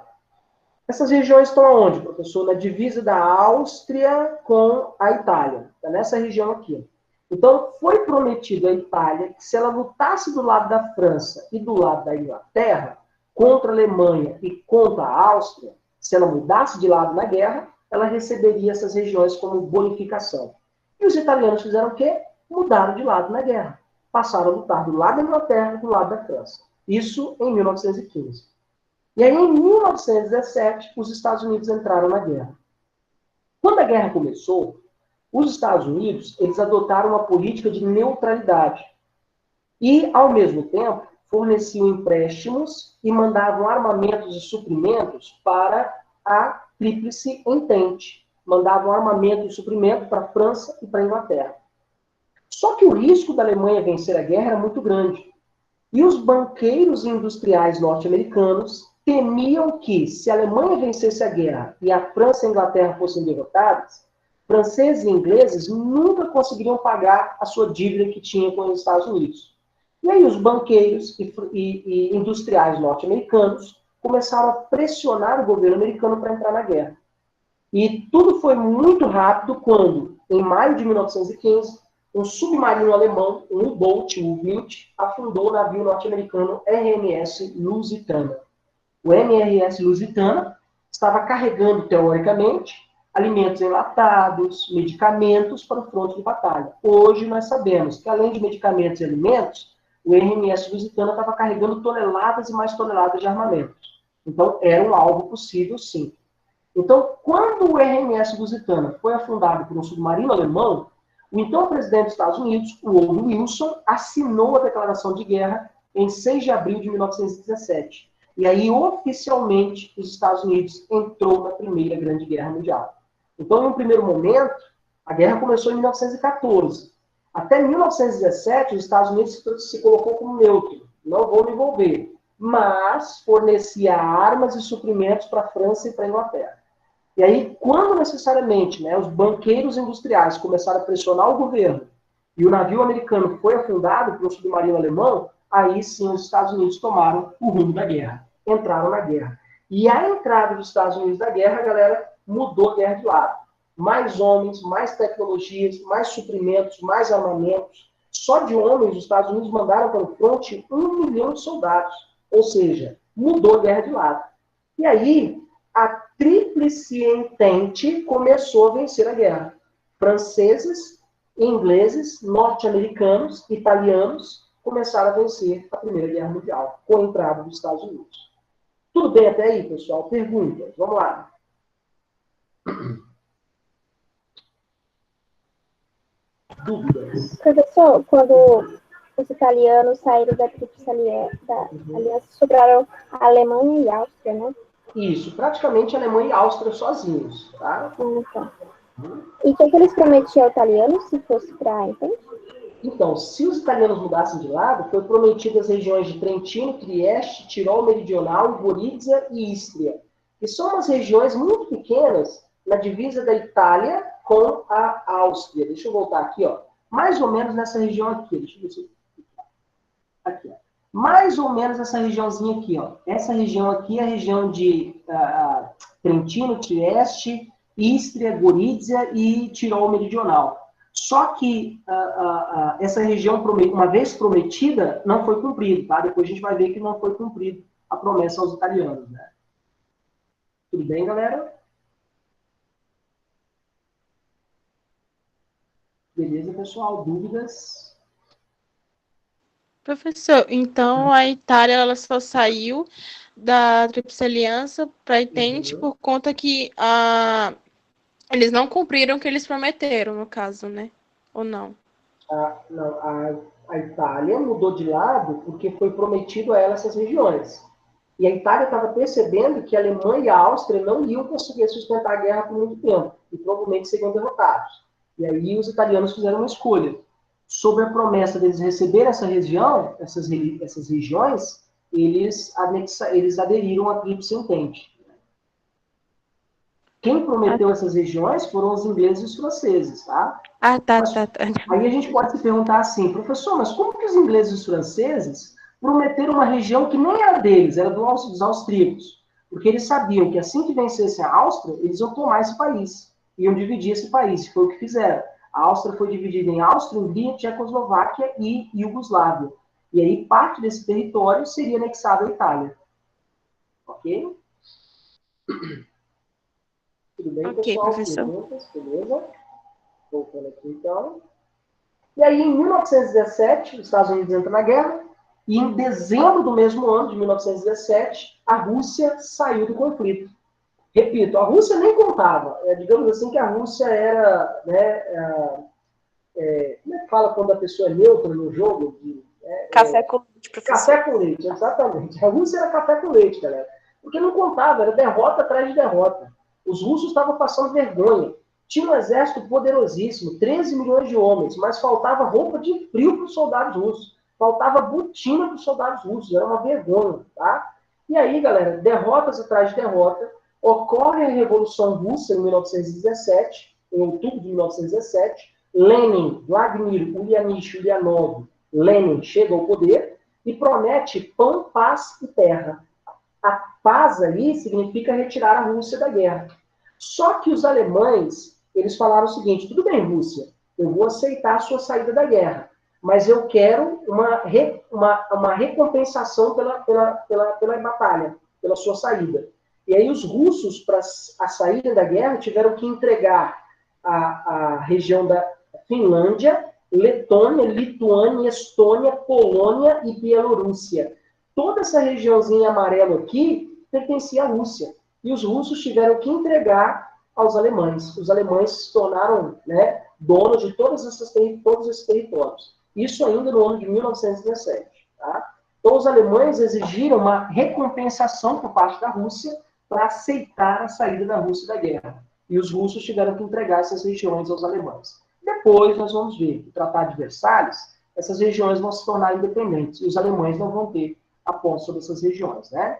Essas regiões estão aonde, professor? Na divisa da Áustria com a Itália. Está nessa região aqui. Então, foi prometido à Itália que, se ela lutasse do lado da França e do lado da Inglaterra, contra a Alemanha e contra a Áustria, se ela mudasse de lado na guerra, ela receberia essas regiões como bonificação. E os italianos fizeram o quê? Mudaram de lado na guerra. Passaram a lutar do lado da Inglaterra e do lado da França. Isso em 1915. E aí, em 1917, os Estados Unidos entraram na guerra. Quando a guerra começou, os Estados Unidos, eles adotaram uma política de neutralidade. E, ao mesmo tempo, forneciam empréstimos e mandavam armamentos e suprimentos para a Tríplice Entente. Mandavam armamento e suprimento para a França e para a Inglaterra. Só que o risco da Alemanha vencer a guerra era muito grande. E os banqueiros e industriais norte-americanos temiam que, se a Alemanha vencesse a guerra e a França e a Inglaterra fossem derrotadas, franceses e ingleses nunca conseguiriam pagar a sua dívida que tinham com os Estados Unidos. E aí os banqueiros e industriais norte-americanos começaram a pressionar o governo americano para entrar na guerra. E tudo foi muito rápido quando, em maio de 1915, um submarino alemão, um U-Boat, o U-20, afundou o navio norte-americano RMS Lusitana. O MRS Lusitana estava carregando, teoricamente, alimentos enlatados, medicamentos para o fronte de batalha. Hoje nós sabemos que, além de medicamentos e alimentos, o RMS Lusitana estava carregando toneladas e mais toneladas de armamentos. Então, era um alvo possível, sim. Então, quando o RMS Lusitana foi afundado por um submarino alemão, o então presidente dos Estados Unidos, o Woodrow Wilson, assinou a declaração de guerra em 6 de abril de 1917. E aí, oficialmente, os Estados Unidos entrou na Primeira Grande Guerra Mundial. Então, em um primeiro momento, a guerra começou em 1914. Até 1917, os Estados Unidos se colocou como neutro. Não vou me envolver. Mas fornecia armas e suprimentos para a França e para a Inglaterra. E aí, quando necessariamente, né, os banqueiros industriais começaram a pressionar o governo e o navio americano foi afundado por um submarino alemão, aí sim os Estados Unidos tomaram o rumo da guerra, entraram na guerra. E a entrada dos Estados Unidos na guerra, galera, mudou a guerra de lado. Mais homens, mais tecnologias, mais suprimentos, mais armamentos. Só de homens, os Estados Unidos mandaram para o fronte 1 milhão de soldados. Ou seja, mudou a guerra de lado. E aí, a Tríplice Entente começou a vencer a guerra. Franceses, ingleses, norte-americanos, italianos começaram a vencer a Primeira Guerra Mundial, com a entrada dos Estados Unidos. Tudo bem até aí, pessoal? Perguntas? Vamos lá. Dúvidas? Professor, quando os italianos saíram da Tríplice Aliança, sobraram a Alemanha e a Áustria, né? Isso, praticamente a Alemanha e a Áustria sozinhos, tá? Tá. E o que eles prometiam aos italianos, se fosse para a Entente? Então, se os italianos mudassem de lado, foi prometido as regiões de Trentino, Trieste, Tirol Meridional, Gorizia e Istria. E são umas regiões muito pequenas na divisa da Itália com a Áustria. Deixa eu voltar aqui, ó. Mais ou menos nessa região aqui. Deixa eu ver se... Aqui, ó. Mais ou menos essa regiãozinha aqui, ó. Essa região aqui é a região de Trentino, Trieste, Istria, Gorizia e Tirol Meridional. Só que essa região, uma vez prometida, não foi cumprida, tá? Depois a gente vai ver que não foi cumprida a promessa aos italianos, né? Tudo bem, galera? Beleza, pessoal? Dúvidas? Professor, então a Itália ela só saiu da Tríplice Aliança para a Entente por conta que eles não cumpriram o que eles prometeram, no caso, né? Ou não? Não, a Itália mudou de lado porque foi prometido a ela essas regiões. E a Itália estava percebendo que a Alemanha e a Áustria não iam conseguir sustentar a guerra por muito tempo. E provavelmente seriam derrotados. E aí os italianos fizeram uma escolha. Sob a promessa deles receber essa região, essas regiões, eles aderiram à Tríplice Entente. Quem prometeu essas regiões foram os ingleses e os franceses, tá? Tá. Aí a gente pode se perguntar assim, professor, mas como que os ingleses e os franceses prometeram uma região que nem era deles, era dos austríacos? Porque eles sabiam que assim que vencessem a Áustria, eles iam tomar esse país, iam dividir esse país, foi o que fizeram. A Áustria foi dividida em Áustria, Hungria, Tchecoslováquia e Iugoslávia. E aí parte desse território seria anexado à Itália. Ok? Tudo bem, Ok, pessoal? professor. Perguntas? Beleza? Voltando aqui, então. E aí, em 1917, os Estados Unidos entram na guerra, e em dezembro do mesmo ano, de 1917, a Rússia saiu do conflito. Repito, a Rússia nem contava. Digamos assim que a Rússia era... Né, como é que fala quando a pessoa é neutra no jogo? Café com leite, professor. Café com leite, exatamente. A Rússia era café com leite, galera. Porque não contava, era derrota atrás de derrota. Os russos estavam passando vergonha. Tinha um exército poderosíssimo, 13 milhões de homens, mas faltava roupa de frio para os soldados russos. Faltava botina para os soldados russos. Era uma vergonha, tá? E aí, galera, derrotas atrás de derrota. Ocorre a Revolução Russa em 1917, em outubro de 1917. Lenin, Vladimir Ulyanich Ulyanov, Lenin chega ao poder e promete pão, paz e terra. A paz ali significa retirar a Rússia da guerra. Só que os alemães, eles falaram o seguinte, tudo bem, Rússia, eu vou aceitar a sua saída da guerra, mas eu quero uma recompensação pela batalha, pela sua saída. E aí os russos, para a saída da guerra, tiveram que entregar a região da Finlândia, Letônia, Lituânia, Estônia, Polônia e Bielorrússia. Toda essa regiãozinha amarela aqui pertencia à Rússia. E os russos tiveram que entregar aos alemães. Os alemães se tornaram, né, donos de todos esses territórios. Isso ainda no ano de 1917. Tá? Então, os alemães exigiram uma recompensação por parte da Rússia para aceitar a saída da Rússia da guerra. E os russos tiveram que entregar essas regiões aos alemães. Depois, nós vamos ver, no Tratado de Versalhes, essas regiões vão se tornar independentes. E os alemães não vão ter a posse sobre essas regiões, né?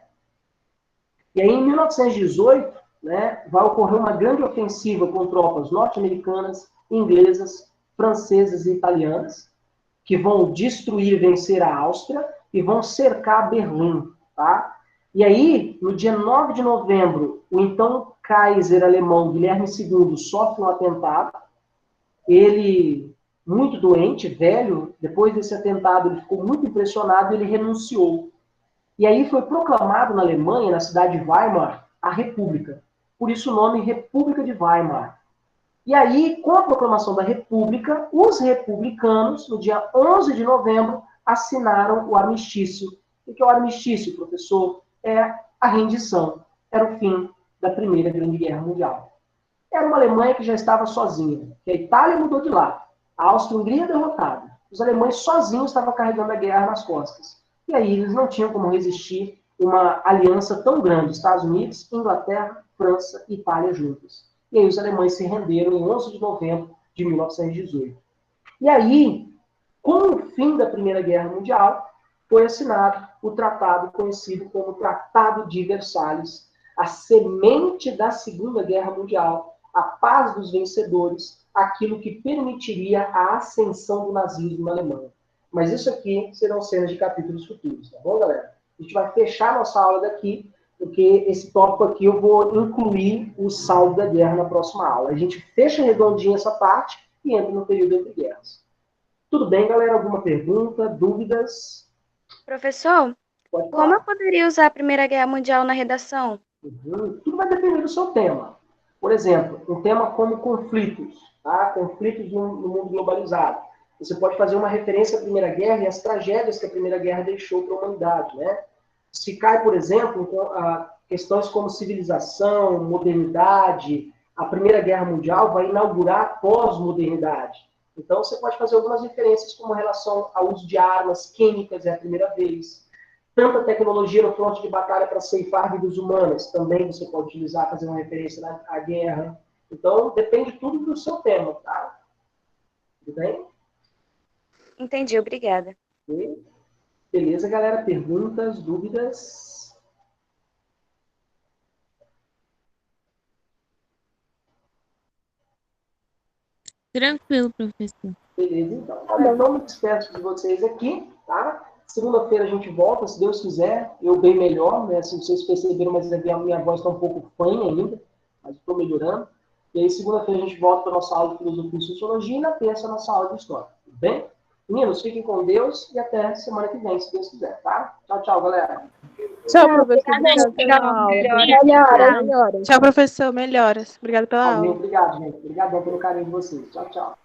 E aí, em 1918, né, vai ocorrer uma grande ofensiva com tropas norte-americanas, inglesas, francesas e italianas, que vão destruir e vencer a Áustria e vão cercar Berlim, tá? E aí, no dia 9 de novembro, o então Kaiser alemão Guilherme II sofre um atentado. Ele, muito doente, velho, depois desse atentado, ele ficou muito impressionado e ele renunciou. E aí foi proclamado na Alemanha, na cidade de Weimar, a República. Por isso o nome República de Weimar. E aí, com a proclamação da República, os republicanos, no dia 11 de novembro, assinaram o armistício. O que é o armistício, professor? É a rendição. Era o fim da Primeira Grande Guerra Mundial. Era uma Alemanha que já estava sozinha. Que a Itália mudou de lado. A Áustria-Hungria derrotada. Os alemães sozinhos estavam carregando a guerra nas costas. E aí eles não tinham como resistir uma aliança tão grande. Estados Unidos, Inglaterra, França e Itália juntos. E aí os alemães se renderam em 11 de novembro de 1918. E aí, com o fim da Primeira Guerra Mundial, foi assinado o tratado conhecido como Tratado de Versalhes, a semente da Segunda Guerra Mundial, a paz dos vencedores, aquilo que permitiria a ascensão do nazismo na Alemanha. Mas isso aqui serão cenas de capítulos futuros, tá bom, galera? A gente vai fechar nossa aula daqui, porque esse tópico aqui eu vou incluir o saldo da guerra na próxima aula. A gente fecha redondinho essa parte e entra no período entre guerras. Tudo bem, galera? Alguma pergunta, dúvidas? Professor, como eu poderia usar a Primeira Guerra Mundial na redação? Tudo vai depender do seu tema. Por exemplo, um tema como conflitos, tá? Conflitos no mundo globalizado. Você pode fazer uma referência à Primeira Guerra e às tragédias que a Primeira Guerra deixou para a humanidade, né? Se cai, por exemplo, questões como civilização, modernidade, a Primeira Guerra Mundial vai inaugurar a pós-modernidade. Então, você pode fazer algumas referências como relação ao uso de armas químicas, é a primeira vez. Tanta tecnologia no fronte de batalha para ceifar vidas humanas, também você pode utilizar, fazer uma referência à guerra. Então, depende tudo do seu tema, tá? Tudo bem? Entendi, obrigada. Beleza, galera? Perguntas, dúvidas? Tranquilo, professor. Beleza, então. Então, me despeço de vocês aqui, tá? Segunda-feira a gente volta, se Deus quiser. Eu bem melhor, né? Se vocês perceberam, mas a minha voz está um pouco fanha ainda, mas estou melhorando. E aí, segunda-feira a gente volta para a nossa aula de filosofia e sociologia e na terça a nossa aula de história. Tudo bem? Meninos, fiquem com Deus e até semana que vem, se Deus quiser, tá? Tchau, tchau, galera. Tchau, professor. Melhoras. Tchau, professor. Melhoras. Obrigada pela aula. Obrigado, gente. Obrigadão pelo carinho de vocês. Tchau, tchau.